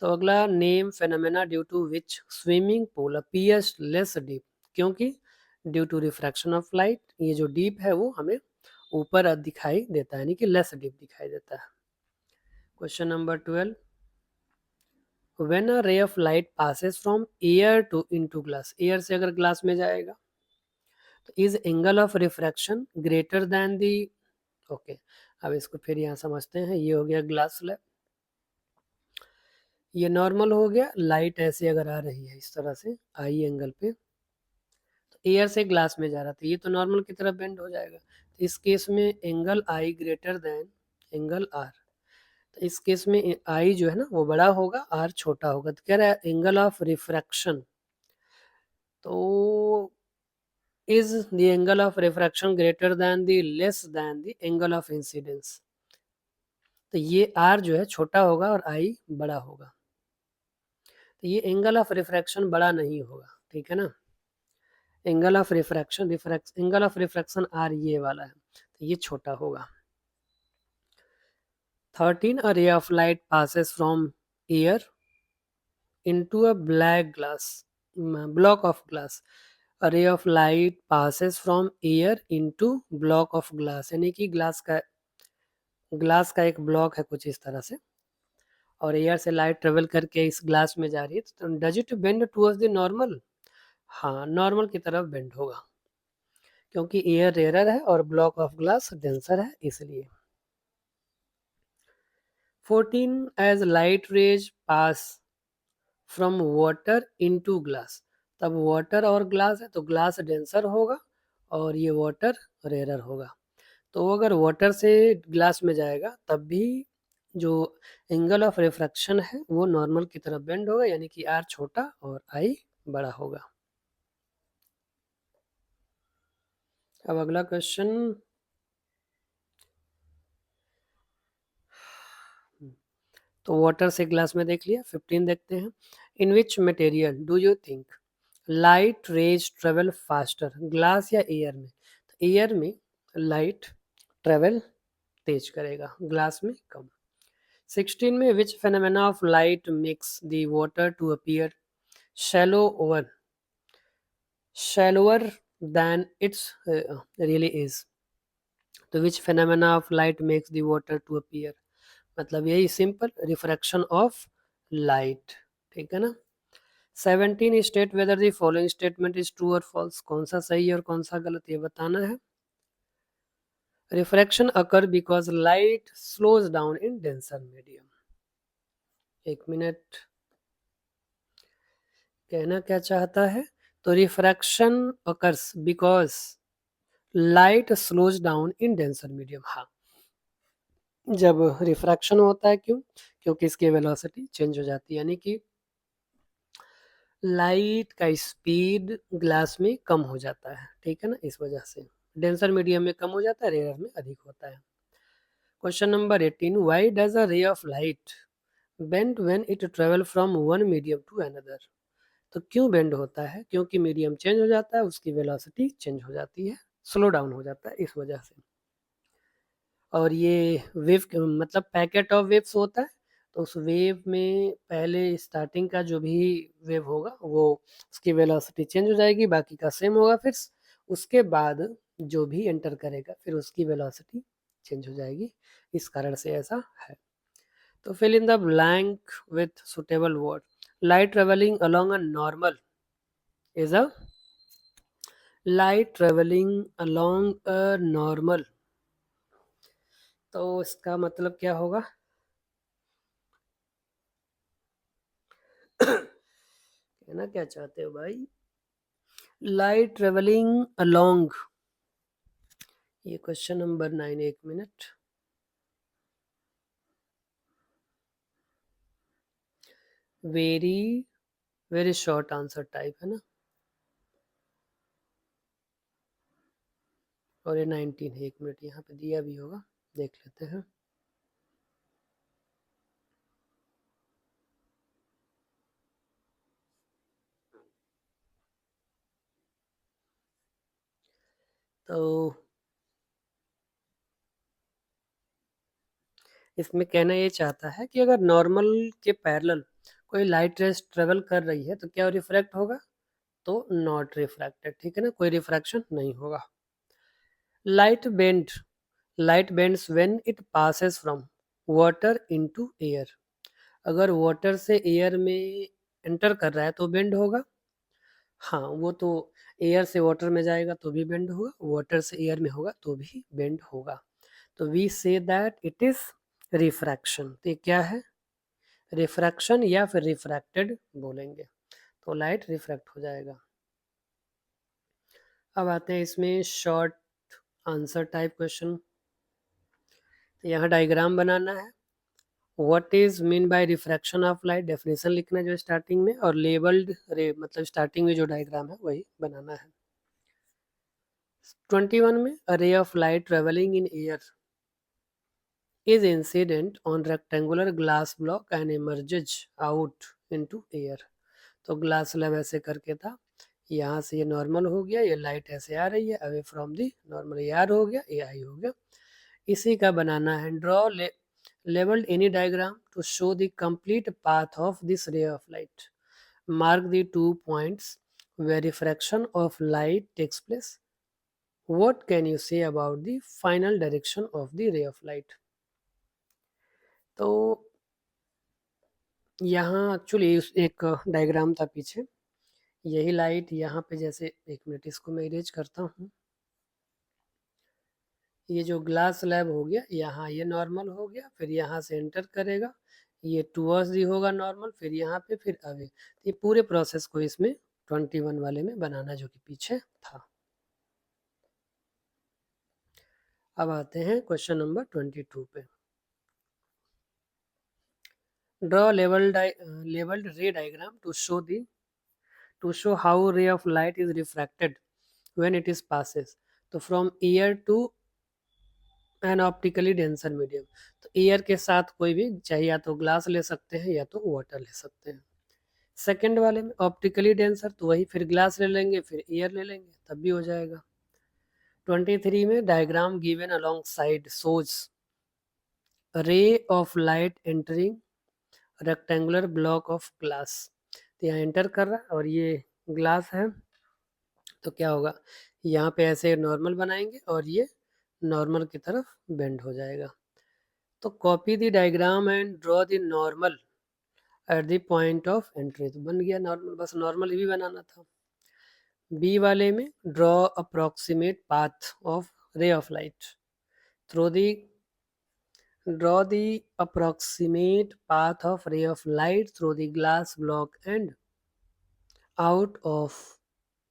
तो अगला, name phenomena due to which swimming pool appears less deep, क्योंकि due to refraction of light ये जो डीप है वो हमें ऊपर दिखाई देता है, यानी कि लेस डीप दिखाई देता है। Question number 12, when a ray of light passes from air to into glass, air से अगर ग्लास में जाएगा तो is angle of refraction greater than the, okay, अब इसको फिर यहाँ समझते हैं। ये हो गया ग्लास स्लैब, ये नॉर्मल हो गया, लाइट ऐसे अगर आ रही है इस तरह से आई एंगल पे, तो एयर से ग्लास में जा रहा था, ये तो नॉर्मल की तरफ बेंड हो जाएगा। तो इस केस में angle i greater than angle r, तो इस केस में आई जो है ना वो बड़ा होगा, आर छोटा होगा। तो कह रहा है एंगल ऑफ रिफ्रैक्शन, तो is the angle of refraction greater than the less than the angle of incidence, तो ये r जो है छोटा होगा और i बड़ा होगा, तो ये एंगल ऑफ रिफ्रैक्शन बड़ा नहीं होगा। ठीक है ना, angle of refraction angle of refraction r ये वाला है, तो ये छोटा होगा। 13, a ray of light passes from air into a block of glass, a ray of light passes from air into block of glass, यानी कि ग्लास का एक ब्लॉक है कुछ इस तरह से, और एयर से लाइट ट्रेवल करके इस ग्लास में जा रही है, तो does it bend towards the normal? हाँ, नॉर्मल की तरफ बेंड होगा, क्योंकि एयर रेयर है और ब्लॉक ऑफ ग्लास डेंसर है इसलिए। 14, as light rays pass from water into glass, तब वाटर और ग्लास है तो ग्लास डेंसर होगा और ये वाटर रेयर होगा। तो अगर वाटर से ग्लास में जाएगा तब भी जो एंगल ऑफ रिफ्रैक्शन है वो नॉर्मल की तरफ बेंड होगा, यानी कि आर छोटा और आई बड़ा होगा। अब अगला क्वेश्चन, तो वाटर से ग्लास में देख लिया। 15 देखते हैं, in which material do you think light rays travel faster, glass या एयर में? तो एयर में लाइट ट्रेवल तेज करेगा, ग्लास में कम। 16 में which phenomena of light makes the water to appear shallower than it's really is, तो which phenomena of light makes the water to appear, मतलब यही सिंपल रिफ्रैक्शन ऑफ लाइट। ठीक है ना। 17, state whether the following statement is true और false, कौन सा सही है और कौन सा गलत ये बताना है। Refraction occur because light slows down in denser medium, एक मिनट, कहना क्या चाहता है, तो refraction occurs because light slows down in denser medium. हाँ, जब रिफ्रैक्शन होता है, क्यों? क्योंकि इसकी वेलोसिटी चेंज हो जाती है, यानी कि लाइट का स्पीड ग्लास में कम हो जाता है। ठीक है ना, इस वजह से डेंसर मीडियम में कम हो जाता है, रेयर में अधिक होता है। Question number 18, why does a ray of light bend when it travel from one medium to another? तो क्यों बेंड होता है? क्योंकि मीडियम चेंज हो जाता है, उसकी वेलोसिटी चेंज हो जाती है, स्लो डाउन हो जाता है इस वजह से। और ये वेव मतलब पैकेट ऑफ वेव्स होता है, तो उस वेव में पहले स्टार्टिंग का जो भी वेव होगा वो उसकी वेलोसिटी चेंज हो जाएगी, बाकी का सेम होगा, फिर उसके बाद जो भी एंटर करेगा फिर उसकी वेलोसिटी चेंज हो जाएगी, इस कारण से ऐसा है। तो fill in the blank with suitable word. Light travelling along a normal is a light travelling along a normal, तो इसका मतलब क्या होगा? कहना क्या चाहते हो भाई? लाइट ट्रेवलिंग अलोंग, ये क्वेश्चन नंबर 9, एक minute. Very very short answer type है ना, और ये 19 है, एक मिनट यहाँ पे दिया भी होगा, देख लेते हैं। तो इसमें कहना ये चाहता है कि अगर नॉर्मल के पैरेलल कोई लाइट रेस ट्रेवल कर रही है तो क्या रिफ्रैक्ट होगा? तो नॉट रिफ्रैक्टेड, ठीक है ना, कोई रिफ्रैक्शन नहीं होगा। Light bend, light bends when it passes from water into air. अगर वाटर से एयर में एंटर कर रहा है तो बेंड होगा। हाँ, वो तो एयर से वाटर में जाएगा तो भी बेंड होगा, वाटर से एयर में होगा तो भी बेंड होगा। तो we say that it is refraction. तो ये क्या है? रिफ्रैक्शन या फिर रिफ्रैक्टेड बोलेंगे, तो लाइट रिफ्रैक्ट हो जाएगा। अब आते हैं इसमें शॉर्ट आंसर टाइप क्वेश्चन। तो यहाँ डायग्राम बनाना है। What is mean by refraction of light, definition लिखना है जो स्टार्टिंग में, और लेबल्ड रे मतलब स्टार्टिंग में जो डायग्राम है वही बनाना है। 21 में a ray of light travelling in air is incident on rectangular glass block and emerges out into air। तो ग्लास स्लैब ऐसे करके था, यहाँ से ये नॉर्मल हो गया, ये लाइट ऐसे आ रही है अवे फ्रॉम दी नॉर्मल, ये आर हो गया, ये आई हो गया। इसी का बनाना है। Draw labelled any diagram to show the complete path of this ray of light. Mark the 2 points where refraction of light takes place. What can you say about the final direction of the ray of light? तो यहाँ actually एक diagram था पीछे, यही light यहाँ पे, जैसे एक मिनट इसको मैं इरेज करता हूँ। ये जो ग्लास स्लैब हो गया, यहाँ ये नॉर्मल हो गया, फिर यहाँ से एंटर करेगा, ये टूवर्ड्स दी होगा नॉर्मल, फिर यहाँ पे, फिर अवे। ये पूरे प्रोसेस को इसमें 21 वाले में बनाना जो कि पीछे था। अब आते हैं क्वेश्चन नंबर 22 पे। Draw labelled ray diagram to show how ray of light is refracted when it is passes तो from air to an optically denser medium। तो एयर के साथ कोई भी, चाहे या तो ग्लास ले सकते हैं या तो वाटर ले सकते हैं। सेकंड वाले में ऑप्टिकली डेंसर, तो वही फिर ग्लास ले लेंगे फिर एयर ले लेंगे तब भी हो जाएगा। 23 में डायग्राम गिवन अलोंग साइड सोज रे of light entering rectangular block of glass. तो यहाँ एंटर कर रहा है और ये ग्लास है, तो क्या होगा, यहाँ पे ऐसे नॉर्मल बनाएंगे और ये नॉर्मल की तरफ बेंड हो जाएगा। तो copy the diagram and draw the normal at the point of entry. तो बन गया नॉर्मल, बस नॉर्मल भी बनाना था। बी वाले में ड्रॉ अप्रोक्सीमेट पाथ ऑफ रे of light through the draw the approximate path of ray of light through the glass block and out of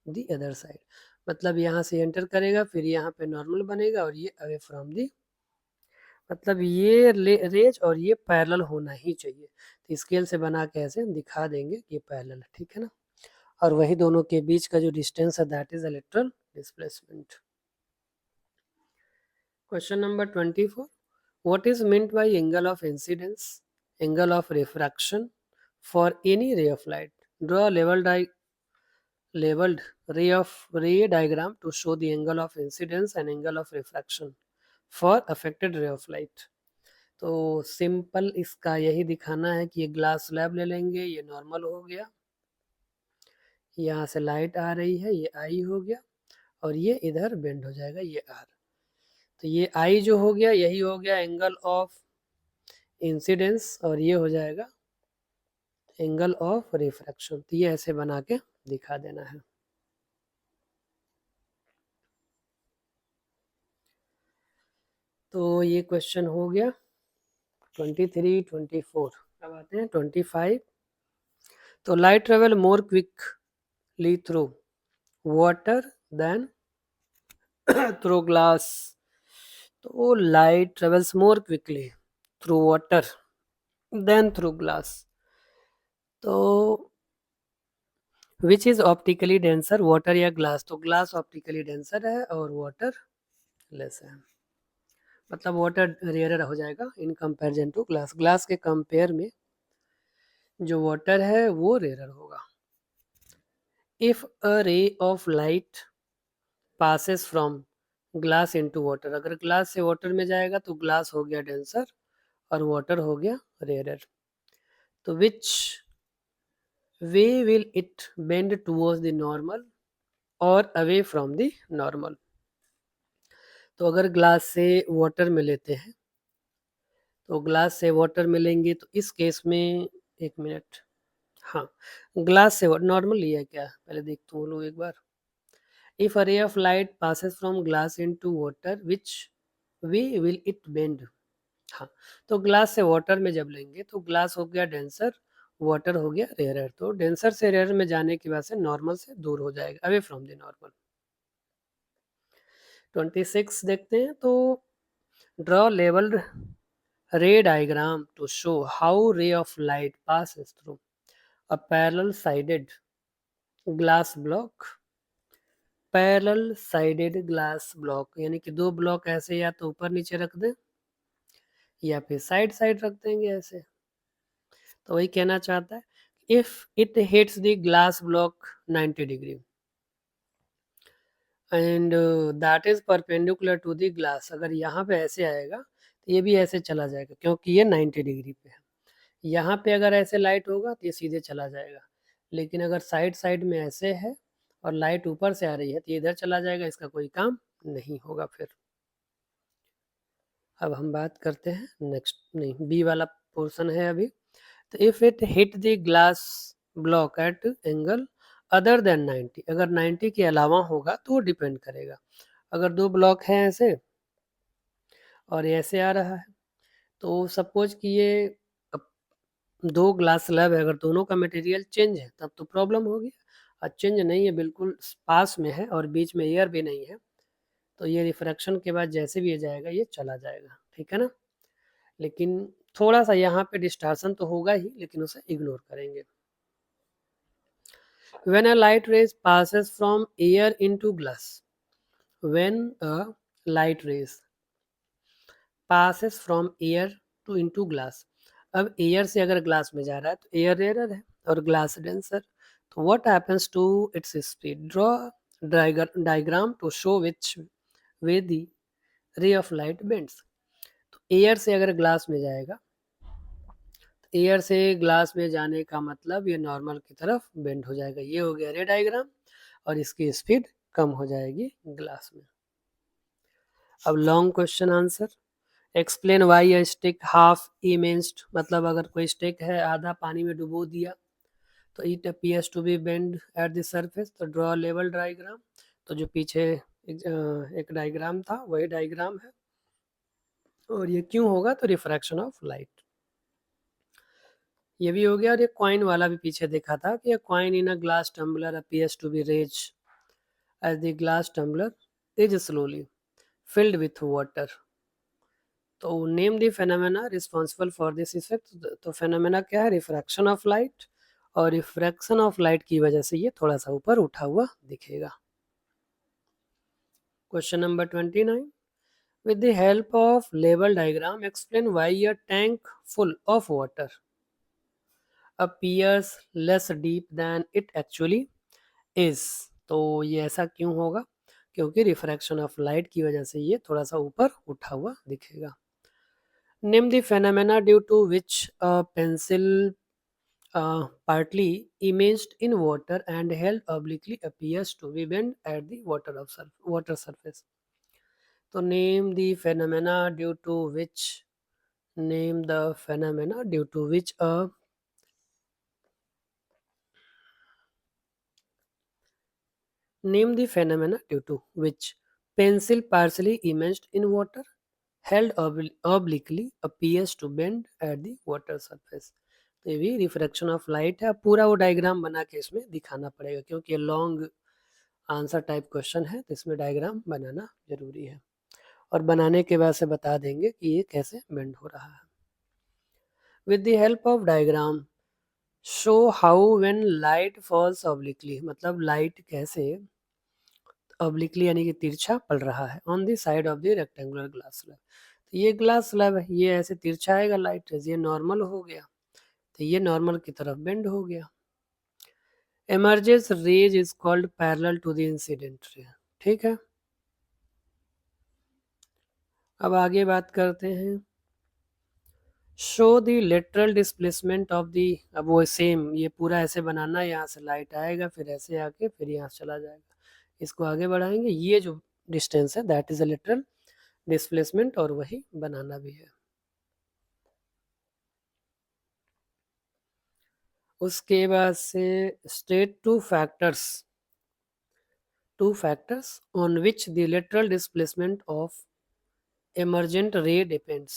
the other side। मतलब यहाँ से एंटर करेगा, फिर यहाँ पे नॉर्मल बनेगा और ये अवे फ्रॉम दी, मतलब ये रेज और ये पैरेलल होना ही चाहिए। तो स्केल से बना के ऐसे दिखा देंगे कि ये पैरेलल है, ठीक है ना। और वही दोनों के बीच का जो डिस्टेंस है that is lateral displacement. Question number 24. What is meant by angle of incidence, angle of refraction for any ray of light? Draw a labeled ray diagram to show the angle of incidence and angle of refraction for affected ray of light. तो simple इसका यही दिखाना है कि ये glass slab ले लेंगे, ये नॉर्मल हो गया, यहाँ से लाइट आ रही है, ये आई हो गया, और ये इधर बेंड हो जाएगा, ये आर। तो ये आई जो हो गया यही हो गया एंगल ऑफ इंसिडेंस, और ये हो जाएगा एंगल ऑफ रिफ्रैक्शन। तो ये ऐसे बना के दिखा देना है। तो ये क्वेश्चन हो गया 23, 24। अब आते हैं 25। तो light travel more quickly through water than through glass. तो light travels more quickly through water than through glass. तो which is optically denser, water या ग्लास? तो ग्लास ऑप्टिकली डेंसर है और वाटर लेस है, मतलब वाटर रेयरर हो जाएगा in comparison to glass. Glass के कंपेयर में जो वाटर है वो रेयरर होगा। If a ray of light passes from glass into water, अगर ग्लास से वाटर में जाएगा तो ग्लास हो गया डेंसर और वाटर हो गया रेयरर। तो which way will it bend towards the normal और अवे फ्रॉम द नॉर्मल? तो अगर ग्लास से वाटर में लेते हैं तो ग्लास से वाटर मिलेंगे, तो इस केस में एक मिनट, हाँ, ग्लास से नॉर्मल लिया क्या, पहले देखता हूँ लो एक बार। If a ray of light passes from glass into water which way will it bend? हाँ, तो ग्लास से वाटर में जब लेंगे तो ग्लास हो गया डेंसर, वाटर हो गया रेयरर। तो डेंसर से रेयरर में जाने की वजह से नॉर्मल से दूर हो जाएगा, अवे फ्रॉम द नॉर्मल। 26 देखते हैं। तो draw labelled ray diagram to show how ray of light passes through a parallel sided glass block। Parallel sided glass block यानी कि दो ब्लॉक ऐसे या तो ऊपर नीचे रख दें या फिर साइड साइड रख देंगे ऐसे। तो वही कहना चाहता है, if it hits the glass block 90 degree and that is perpendicular to the glass, अगर यहाँ पे ऐसे आएगा तो ये भी ऐसे चला जाएगा क्योंकि ये 90 डिग्री पे है। यहाँ पे अगर ऐसे लाइट होगा तो ये सीधे चला जाएगा, लेकिन अगर साइड साइड में ऐसे है और लाइट ऊपर से आ रही है तो ये इधर चला जाएगा, इसका कोई काम नहीं होगा फिर। अब हम बात करते हैं नेक्स्ट, नहीं, बी वाला पोर्शन है अभी। तो if it hit the glass block at angle other than 90, अगर 90 के अलावा होगा तो वो डिपेंड करेगा। अगर दो ब्लॉक हैं ऐसे और ये ऐसे आ रहा है, तो सपोज कि ये दो ग्लास स्लैब है, अगर दोनों का मटेरियल चेंज है तब तो प्रॉब्लम होगी। और चेंज नहीं है, बिल्कुल पास में है और बीच में एयर भी नहीं है, तो ये रिफ्रैक्शन के बाद जैसे भी ये जाएगा ये चला जाएगा, ठीक है ना। लेकिन थोड़ा सा यहाँ पे डिस्टॉर्शन तो होगा ही, लेकिन उसे इग्नोर करेंगे। When a light rays passes from air into glass, when a light rays passes from air to into glass, अब एयर से अगर ग्लास में जा रहा है तो एयर रेयर है और ग्लास डेंसर, तो what happens to its speed? Draw diagram to show which way the ray of light bends. तो एयर से अगर ग्लास में जाएगा, एयर से ग्लास में जाने का मतलब ये नॉर्मल की तरफ बेंड हो जाएगा, ये हो गया रे डायग्राम, और इसकी स्पीड कम हो जाएगी ग्लास में। अब long question answer, explain why a stick half immersed, मतलब अगर कोई स्टिक है आधा पानी में डुबो दिया तो it appears to be bend at the surface. तो ड्रॉ लेवल डायग्राम, तो जो पीछे एक डायग्राम था वही डायग्राम है, और ये क्यों होगा? तो रिफ्रैक्शन ऑफ लाइट। ये भी हो गया, और ये कॉइन वाला भी पीछे देखा था कि coin in a glass tumbler appears to be raised as the glass tumbler is slowly filled with water. तो name the phenomena responsible for this effect. तो फेनोमेना क्या है? रिफ्रैक्शन ऑफ लाइट, और रिफ्रैक्शन ऑफ लाइट की वजह से ये थोड़ा सा ऊपर उठा हुआ दिखेगा। Question number 29। With the help of label diagram, explain why a tank full of water appears less deep than it actually is. तो ये ऐसा क्यों होगा? क्योंकि रिफ्रैक्शन ऑफ लाइट की वजह से ये थोड़ा सा ऊपर उठा हुआ दिखेगा. Name the phenomena due to which a pencil partly immersed in water and held obliquely appears to be bent at the water surface. So name the phenomena due to which a name the phenomena due to which pencil partially immersed in water held obliquely appears to bend at the water surface. तो ये भी refraction of light है. पूरा वो diagram बना के इसमें दिखाना पड़ेगा क्योंकि ये लॉन्ग आंसर टाइप क्वेश्चन है, तो इसमें डायग्राम बनाना जरूरी है और बनाने के बाद से बता देंगे कि ये कैसे बेंड हो रहा है. With the help of diagram show how when light falls obliquely, मतलब लाइट कैसे ऑब्लिकली यानी कि तिरछा पड़ रहा है on the side of the rectangular glass slab. तो ये ग्लास स्लैब है, ये ऐसे तिरछा आएगा लाइट रेज, ये नॉर्मल हो गया तो ये नॉर्मल की तरफ बेंड हो गया. Emerges rays is called parallel to the incident ray. ठीक है, अब आगे बात करते हैं. Show the lateral displacement of the. अब वो सेम ये पूरा ऐसे बनाना, यहाँ से लाइट आएगा फिर ऐसे आके फिर यहाँ से चला जाएगा, इसको आगे बढ़ाएंगे. ये जो डिस्टेंस है that is a lateral displacement और वही बनाना भी है. उसके बाद से state two factors on which the lateral displacement of emergent ray depends.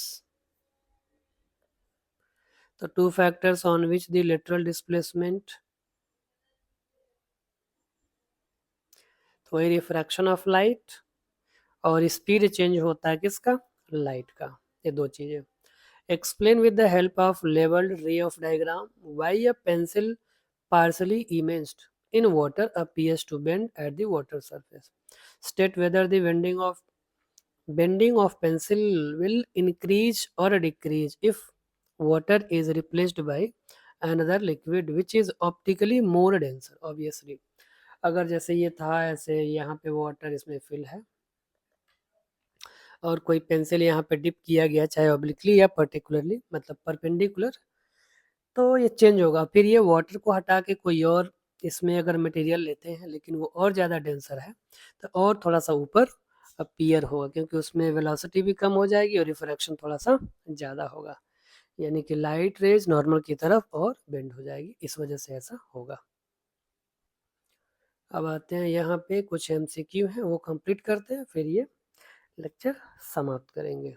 तो two factors on which the lateral displacement, तो वही रिफ्रैक्शन ऑफ लाइट और स्पीड चेंज होता है किसका, लाइट का. ये दो चीजें. Explain with the help of labelled ray of diagram why a pencil partially immersed in water appears to bend at the water surface. State whether the bending of pencil will increase or decrease if water is replaced by another liquid which is optically more denser. Obviously अगर जैसे ये था ऐसे यहाँ पे water इसमें fill है और कोई पेंसिल यहाँ पे डिप किया गया चाहे ऑब्लिकली या पर्टिकुलरली मतलब परपेंडिकुलर, तो ये चेंज होगा. फिर ये वाटर को हटा के कोई और इसमें अगर मटेरियल लेते हैं लेकिन वो और ज़्यादा डेंसर है तो और थोड़ा सा ऊपर अपीयर होगा क्योंकि उसमें वेलोसिटी भी कम हो जाएगी और रिफ्रैक्शन थोड़ा सा ज़्यादा होगा, यानी कि लाइट रेज नॉर्मल की तरफ और बेंड हो जाएगी, इस वजह से ऐसा होगा. अब आते हैं यहाँ पे कुछ एमसीक्यू हैं वो कंप्लीट करते हैं फिर ये लेक्चर समाप्त करेंगे.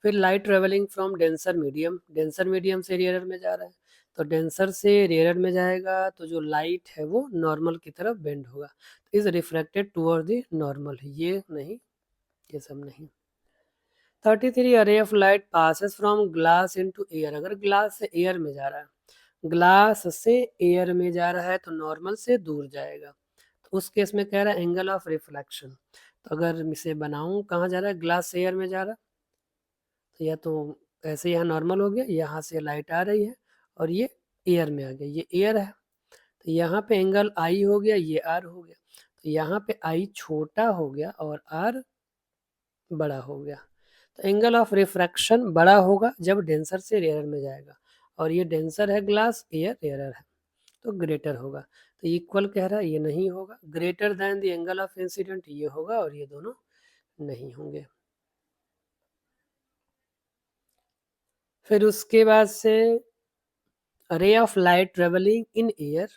फिर light travelling from denser medium से रेयर में जा रहा है, तो डेंसर से रेयर में जाएगा तो जो लाइट है वो नॉर्मल की तरफ बेंड होगा, is reflected toward the normal. ये नहीं, ये सब नहीं. 33 अरे of light passes from glass into air. अगर ग्लास से एयर में जा रहा है, ग्लास से एयर में जा रहा है तो नॉर्मल से दूर जाएगा, तो उस केस में कह रहा है एंगल ऑफ रिफ्लेक्शन. तो अगर इसे बनाऊं कहाँ जा रहा है, ग्लास से एयर में जा रहा है, तो या तो ऐसे यहाँ नॉर्मल हो गया, यहाँ से लाइट आ रही है और ये एयर में आ गया, ये एयर है तो यहाँ पे एंगल आई हो गया, ये आर हो गया, तो यहाँ पे आई छोटा हो गया और आर बड़ा हो गया. तो एंगल ऑफ रिफ्रैक्शन बड़ा होगा जब डेंसर से रेयर में जाएगा और ये डेंसर है ग्लास, एयर रेयर है तो ग्रेटर होगा. तो इक्वल कह रहा है, ये नहीं होगा. Greater than the angle of incident ये होगा और ये दोनों नहीं होंगे. फिर उसके बाद से रे of light travelling in air,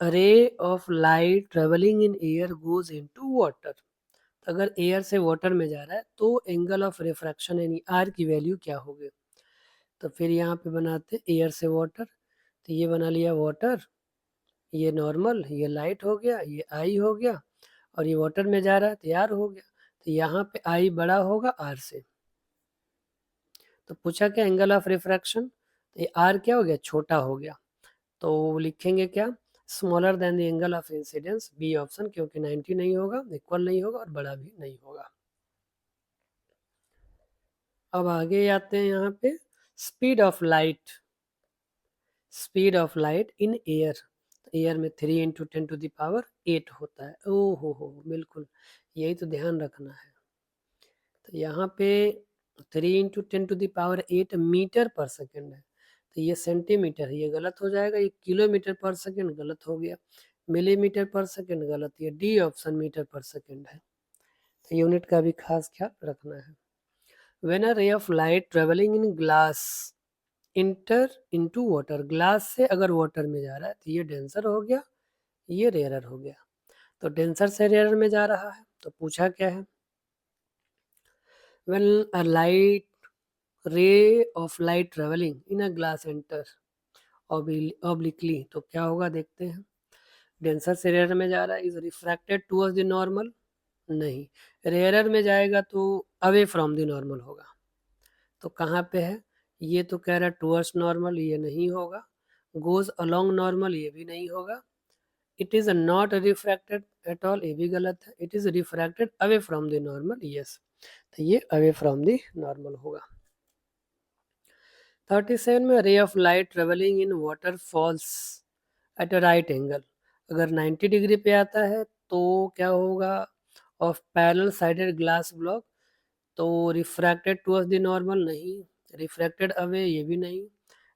रे of light travelling in air goes into water. अगर एयर से वाटर में जा रहा है तो एंगल ऑफ रिफ्रैक्शन यानी आर की वैल्यू क्या होगी. तो फिर यहाँ पे बनाते एयर से वाटर, तो ये बना लिया वाटर, ये नॉर्मल, ये लाइट हो गया, ये आई हो गया और ये वाटर में जा रहा है तो आर हो गया. तो यहाँ पे आई बड़ा होगा आर से. तो पूछा क्या एंगल ऑफ रिफ्रैक्शन, तो ये आर क्या हो गया, छोटा हो गया. तो लिखेंगे क्या, smaller than the angle of incidence, B option, क्योंकि 90 नहीं होगा, इक्वल नहीं होगा और बड़ा भी नहीं होगा। अब आगे आते हैं यहाँ पे, speed of light, speed of light in air, air में 3 इंटू 10⁸ होता है। ओ हो, बिल्कुल यही तो ध्यान रखना है। तो यहाँ पे 3 इंटू 10⁸ मीटर पर सेकेंड है, तो ये सेंटीमीटर है, ये गलत हो जाएगा। ये किलोमीटर पर सेकेंड गलत हो गया, मिलीमीटर पर सेकेंड गलत, ये डी ऑप्शन मीटर पर सेकेंड है। तो यूनिट का भी खास ख्याल रखना है। When a ray of light travelling in glass inter into water, glass से अगर वाटर में जा रहा है तो ये डेंसर हो गया, ये रेयरर हो गया। तो डेंसर से रेयरर में जा रहा है, तो पूछा क्या है, व्हेन अ लाइट रे of light travelling in a glass enter obliquely, तो क्या होगा देखते हैं। डेंसर से रेयरर में जा रहा है, is refracted towards the normal, नहीं, रेयरर में जाएगा तो अवे फ्रॉम द नॉर्मल होगा। तो कहाँ पे है, ये तो कह रहा है टुवर्ड्स नॉर्मल, ये नहीं होगा। गोज अलोंग नॉर्मल, ये भी नहीं होगा। It is not refracted at all, ये भी गलत है। It is refracted away from the normal, yes, तो ये अवे फ्रॉम द नॉर्मल होगा। 37 में, रे of light travelling in water falls at a right angle, अगर 90 डिग्री पे आता है तो क्या होगा, of parallel sided glass block, तो रिफ्रैक्टेड टुवर्ड्स द नॉर्मल, नहीं, रिफ्रैक्टेड अवे, ये भी नहीं,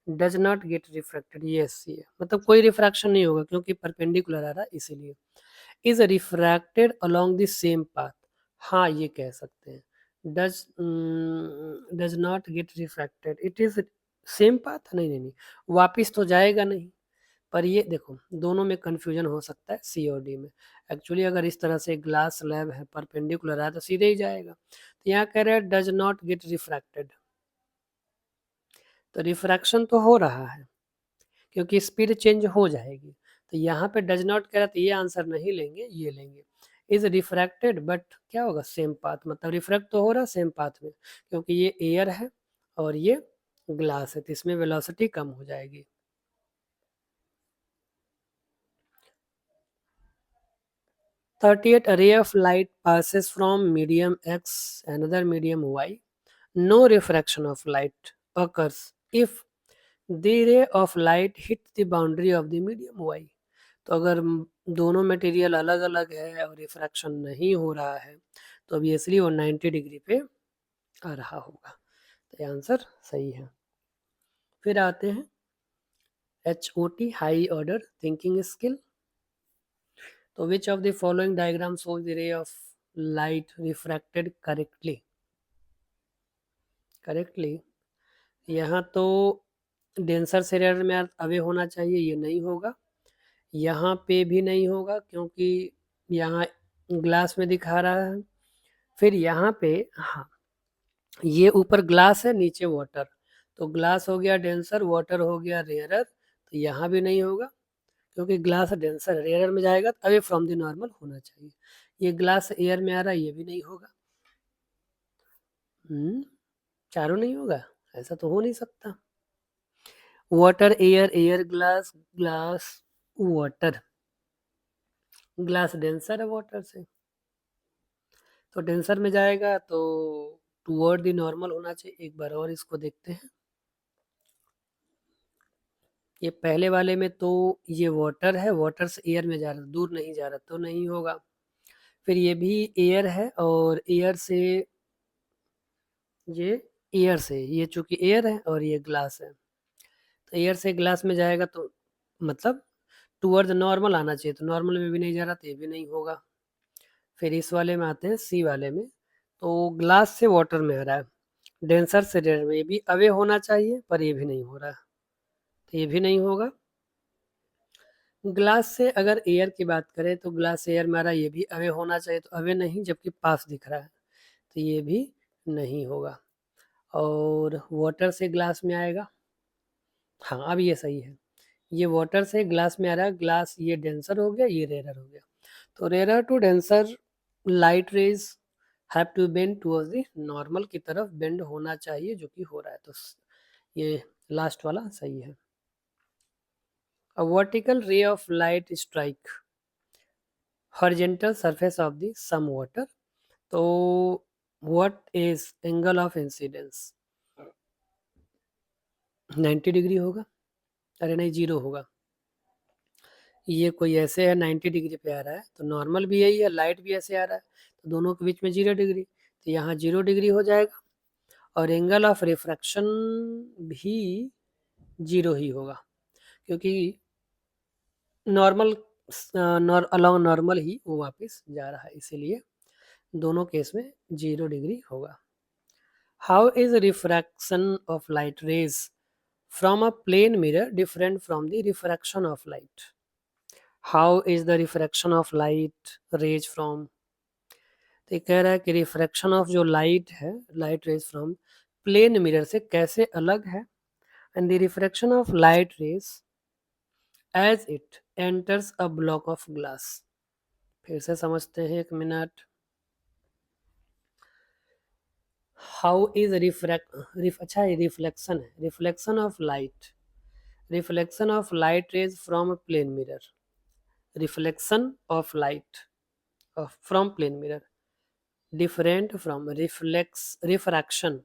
does not gate refracted, yes, ये मतलब कोई रिफ्रैक्शन नहीं होगा क्योंकि परपेंडिकुलर आ रहा है इसीलिए। Is refracted along the same path, हाँ ये कह सकते हैं। Does does not gate refracted, it is same path, नहीं नहीं नहीं, वापिस तो जाएगा नहीं। पर ये देखो दोनों में कंफ्यूजन हो सकता है, सी और डी में। एक्चुअली अगर इस तरह से ग्लास स्लैब है, परपेंडिकुलर है, तो सीधे ही जाएगा। तो यहाँ कह रहे हैं डज नॉट गेट रिफ्रैक्टेड, तो रिफ्रैक्शन तो हो रहा है क्योंकि स्पीड चेंज हो जाएगी। तो यहाँ पे डज नॉट कह रहा, तो ये आंसर नहीं लेंगे, ये लेंगे। इज रिफ्रैक्टेड बट क्या होगा, सेम पाथ, मतलब रिफ्रैक्ट तो हो रहा है सेम पाथ में, क्योंकि ये एयर है और ये ग्लास है, तो इसमें वेलोसिटी कम हो जाएगी। 38, a ray of light passes from medium X another medium Y. No refraction of light occurs if the ray of light hit the boundary of the medium Y. तो अगर दोनों मटेरियल अलग अलग है और रिफ्रैक्शन नहीं हो रहा है तो ऑब्वियसली वो 90 डिग्री पे आ रहा होगा, तो आंसर सही है। फिर आते हैं HOT, high order thinking skill. तो which of the following diagram shows the ray of light refracted correctly, यहाँ तो डेंसर से रेयर में अवे होना चाहिए, ये नहीं होगा। यहाँ पे भी नहीं होगा क्योंकि यहाँ ग्लास में दिखा रहा है। फिर यहाँ पे हाँ, ये ऊपर ग्लास है नीचे वाटर, तो ग्लास हो गया डेंसर, वाटर हो गया रेयरर, तो यहाँ भी नहीं होगा क्योंकि ग्लास डेंसर, रेयरर में जाएगा तो अवे फ्रॉम द नॉर्मल होना चाहिए। ये ग्लास एयर में आ रहा है, ये भी नहीं होगा। चारों नहीं होगा, ऐसा तो हो नहीं सकता। Water air, air glass, glass water, glass denser है वाटर से, तो डेंसर में जाएगा तो टुवर्ड द नॉर्मल होना चाहिए। एक बार और इसको देखते हैं, ये पहले वाले में तो ये वाटर है, वाटर से एयर में जा रहा, दूर नहीं जा रहा, तो नहीं होगा। फिर ये भी एयर है और एयर से ये, एयर से ये चूंकि एयर है और ये ग्लास है, तो एयर से ग्लास में जाएगा तो मतलब टुवर्ड नॉर्मल आना चाहिए, तो नॉर्मल में भी नहीं जा रहा, तो ये भी नहीं होगा। फिर इस वाले में आते हैं, सी वाले में, तो ग्लास से वाटर में आ रहा है, डेंसर से रेयर में, ये भी अवे होना चाहिए पर ये भी नहीं हो रहा, तो ये भी नहीं होगा। ग्लास से अगर एयर की बात करें तो ग्लास से एयर में आ रहा है, ये भी अवे होना चाहिए, तो अवे नहीं, जबकि पास दिख रहा है, तो ये भी नहीं होगा। और वाटर से ग्लास में आएगा, हाँ अब ये सही है, ये वाटर से ग्लास में आ रहा है, ग्लास ये डेंसर हो गया, ये रेयर हो गया, तो rare to denser light rays have to bend towards the normal की तरफ बेंड होना चाहिए, जो कि हो रहा है, तो ये लास्ट वाला सही है। A vertical ray of light strike horizontal surface of the some water. तो what is angle of incidence? 90 degree होगा, अरे नहीं 0 होगा। ये कोई ऐसे है 90 डिग्री पे आ रहा है, तो नॉर्मल भी यही है, लाइट भी ऐसे आ रहा है, तो दोनों के बीच में 0 डिग्री, तो यहाँ 0 डिग्री हो जाएगा और एंगल ऑफ रिफ्रैक्शन भी 0 ही होगा, क्योंकि नॉर्मल अलॉन्ग नॉर्मल ही वो वापस जा रहा है, इसीलिए दोनों केस में 0 डिग्री होगा। How is refraction of light rays from a plane mirror different from the refraction of light? How is the refraction of light rays from, तो ये कह रहा है कि रिफ्रैक्शन ऑफ जो लाइट है, light rays from plane mirror से कैसे अलग है, and the refraction of light rays as it enters a block of glass. फिर से समझते हैं, 1 मिनट। हाउ इज अच्छा ये रिफ्लेक्शन है, reflection of light, reflection of light rays from plane mirror, reflection of light from plane mirror different from refraction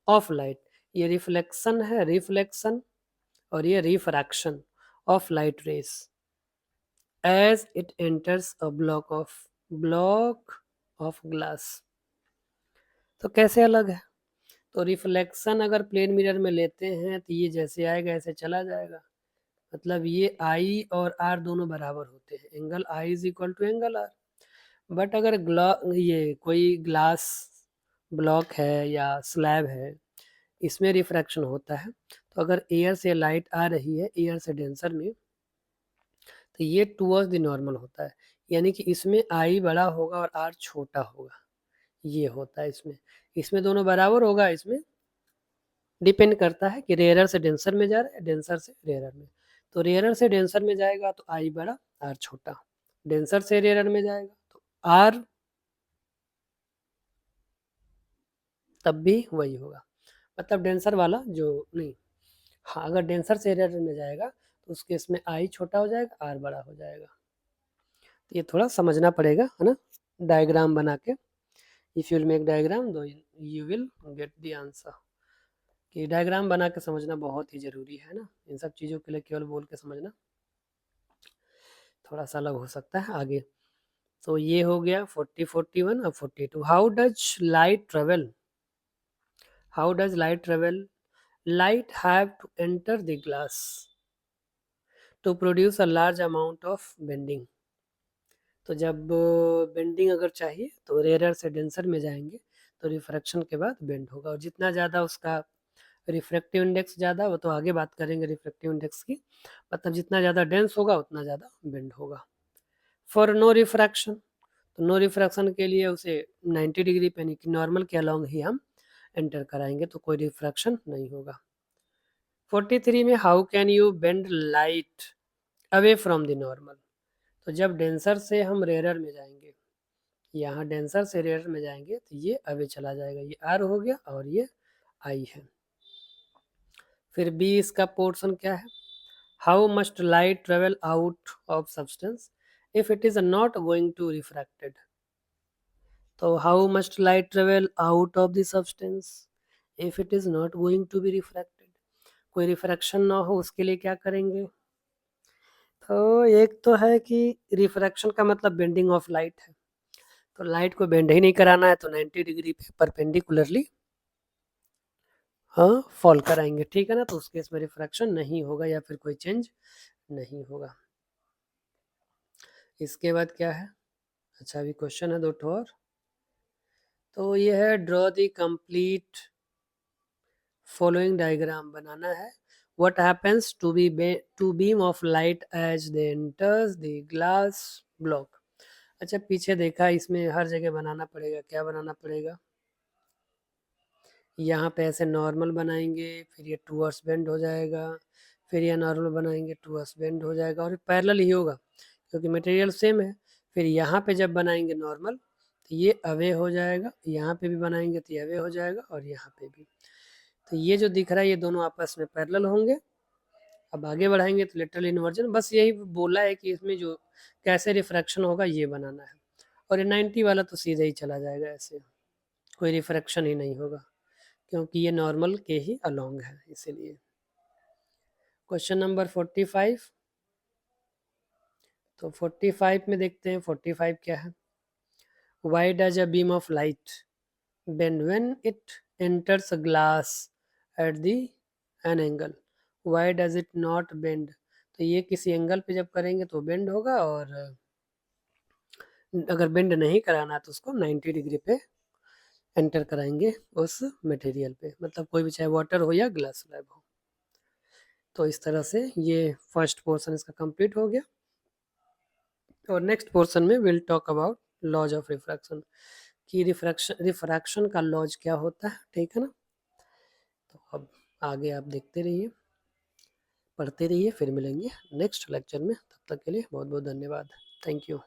of light. ये reflection है, reflection, और ये refraction of light rays as it enters a block of glass. तो कैसे अलग है? तो reflection अगर प्लेन मिरर में लेते हैं तो ये जैसे आएगा ऐसे चला जाएगा, मतलब ये आई और आर दोनों बराबर होते हैं, angle i is equal to angle r. But अगर ये कोई ग्लास ब्लॉक है या स्लैब है, इसमें रिफ्रैक्शन होता है, तो अगर एयर से लाइट आ रही है एयर से डेंसर में, तो ये टूवर्ड्स द नॉर्मल होता है, यानी कि इसमें आई बड़ा होगा और आर छोटा होगा, ये होता है इसमें। इसमें दोनों बराबर होगा, इसमें डिपेंड करता है कि रेयरर से डेंसर में जा रहा है, डेंसर से रेयरर में। तो रेयरर से डेंसर में जाएगा तो आई बड़ा आर छोटा, डेंसर से रेयरर में जाएगा तो आर तब भी वही होगा, मतलब डेंसर वाला जो नहीं, हाँ अगर डेंसर से रेयरर में जाएगा तो उस केस में आई छोटा हो जाएगा, आर बड़ा हो जाएगा। तो ये थोड़ा समझना पड़ेगा, है ना, डायग्राम बना के। If you will make diagram दो you will get the answer. कि डायग्राम बना के समझना बहुत ही ज़रूरी है ना, इन सब चीज़ों के लिए केवल बोल के समझना थोड़ा सा अलग हो सकता है आगे। तो ये हो गया 40, 41 और 42। How does light travel, how does light travel, light have to enter the glass to produce a large amount of bending. तो जब बेंडिंग अगर चाहिए तो रेयरर से डेंसर में जाएंगे, तो रिफ्रैक्शन के बाद बेंड होगा, और जितना ज़्यादा उसका रिफ्रैक्टिव इंडेक्स ज़्यादा, वो तो आगे बात करेंगे रिफ्रैक्टिव इंडेक्स की, मतलब जितना ज़्यादा डेंस होगा उतना ज़्यादा बेंड होगा। फॉर नो रिफ्रैक्शन, तो नो रिफ्रैक्शन के लिए उसे 90 डिग्री पे, यानी कि नॉर्मल के अलॉन्ग ही हम एंटर कराएंगे, तो कोई रिफ्रैक्शन नहीं होगा। 43 में how can you bend light away from the normal, तो जब डेंसर से हम रेयरर में जाएंगे, यहाँ डेंसर से रेयरर में जाएंगे तो ये अवे चला जाएगा, ये आर हो गया और ये आई है। फिर बी इसका पोर्शन क्या है, how must light travel out of substance if it is not going to refracted. तो how must light travel out of the substance if it is not going to be refracted, कोई refraction ना हो उसके लिए क्या करेंगे। तो एक तो है कि रिफ्रैक्शन का मतलब बेंडिंग ऑफ लाइट है, तो लाइट को बेंड ही नहीं कराना है, तो 90 डिग्री पे परपेंडिकुलरली हाँ फॉल कराएंगे, ठीक है ना, तो उस केस में रिफ्रैक्शन नहीं होगा या फिर कोई चेंज नहीं होगा। इसके बाद क्या है, अच्छा अभी क्वेश्चन है 2 ठो और। तो ये है draw the complete following diagram बनाना है। What happens to beam of light as they enters the glass block. अच्छा पीछे देखा, इसमें हर जगह बनाना पड़ेगा, क्या बनाना पड़ेगा, यहाँ पे ऐसे नॉर्मल बनाएंगे, फिर ये टूवर्ड्स बेंड हो जाएगा, फिर ये नॉर्मल बनाएंगे टूवर्ड्स बेंड हो जाएगा, और पैरेलल ही होगा क्योंकि मटेरियल सेम है। फिर यहाँ पे जब बनाएंगे नॉर्मल तो ये अवे हो जाएगा, यहाँ पे भी बनाएंगे तो ये अवे हो जाएगा, और यहाँ पे भी। तो ये जो दिख रहा है ये दोनों आपस में पैरेलल होंगे, अब आगे बढ़ाएंगे तो लेटरल इन्वर्जन, बस यही बोला है कि इसमें जो कैसे रिफ्रैक्शन होगा ये बनाना है। और ये 90 वाला तो सीधे ही चला जाएगा, ऐसे कोई रिफ्रैक्शन ही नहीं होगा क्योंकि ये नॉर्मल के ही अलोंग है इसीलिए। क्वेश्चन नंबर 45, तो 45 में देखते हैं 45 क्या है। Why does a beam of light bend when it enters a glass at the an angle, why does it not bend? तो ये किसी एंगल पे जब करेंगे तो बेंड होगा, और अगर बेंड नहीं कराना तो उसको 90 डिग्री पे एंटर कराएंगे उस मटेरियल पे, मतलब कोई भी चाहे वाटर हो या ग्लास स्लैब हो। तो इस तरह से ये फर्स्ट पोर्शन इसका कंप्लीट हो गया, और नेक्स्ट पोर्शन में will talk about laws of refraction, कि रिफ्रैक्शन का लॉज क्या होता है, ठीक है ना। तो अब आगे आप देखते रहिए, पढ़ते रहिए, फिर मिलेंगे नेक्स्ट लेक्चर में। तब तक के लिए बहुत बहुत धन्यवाद। Thank you.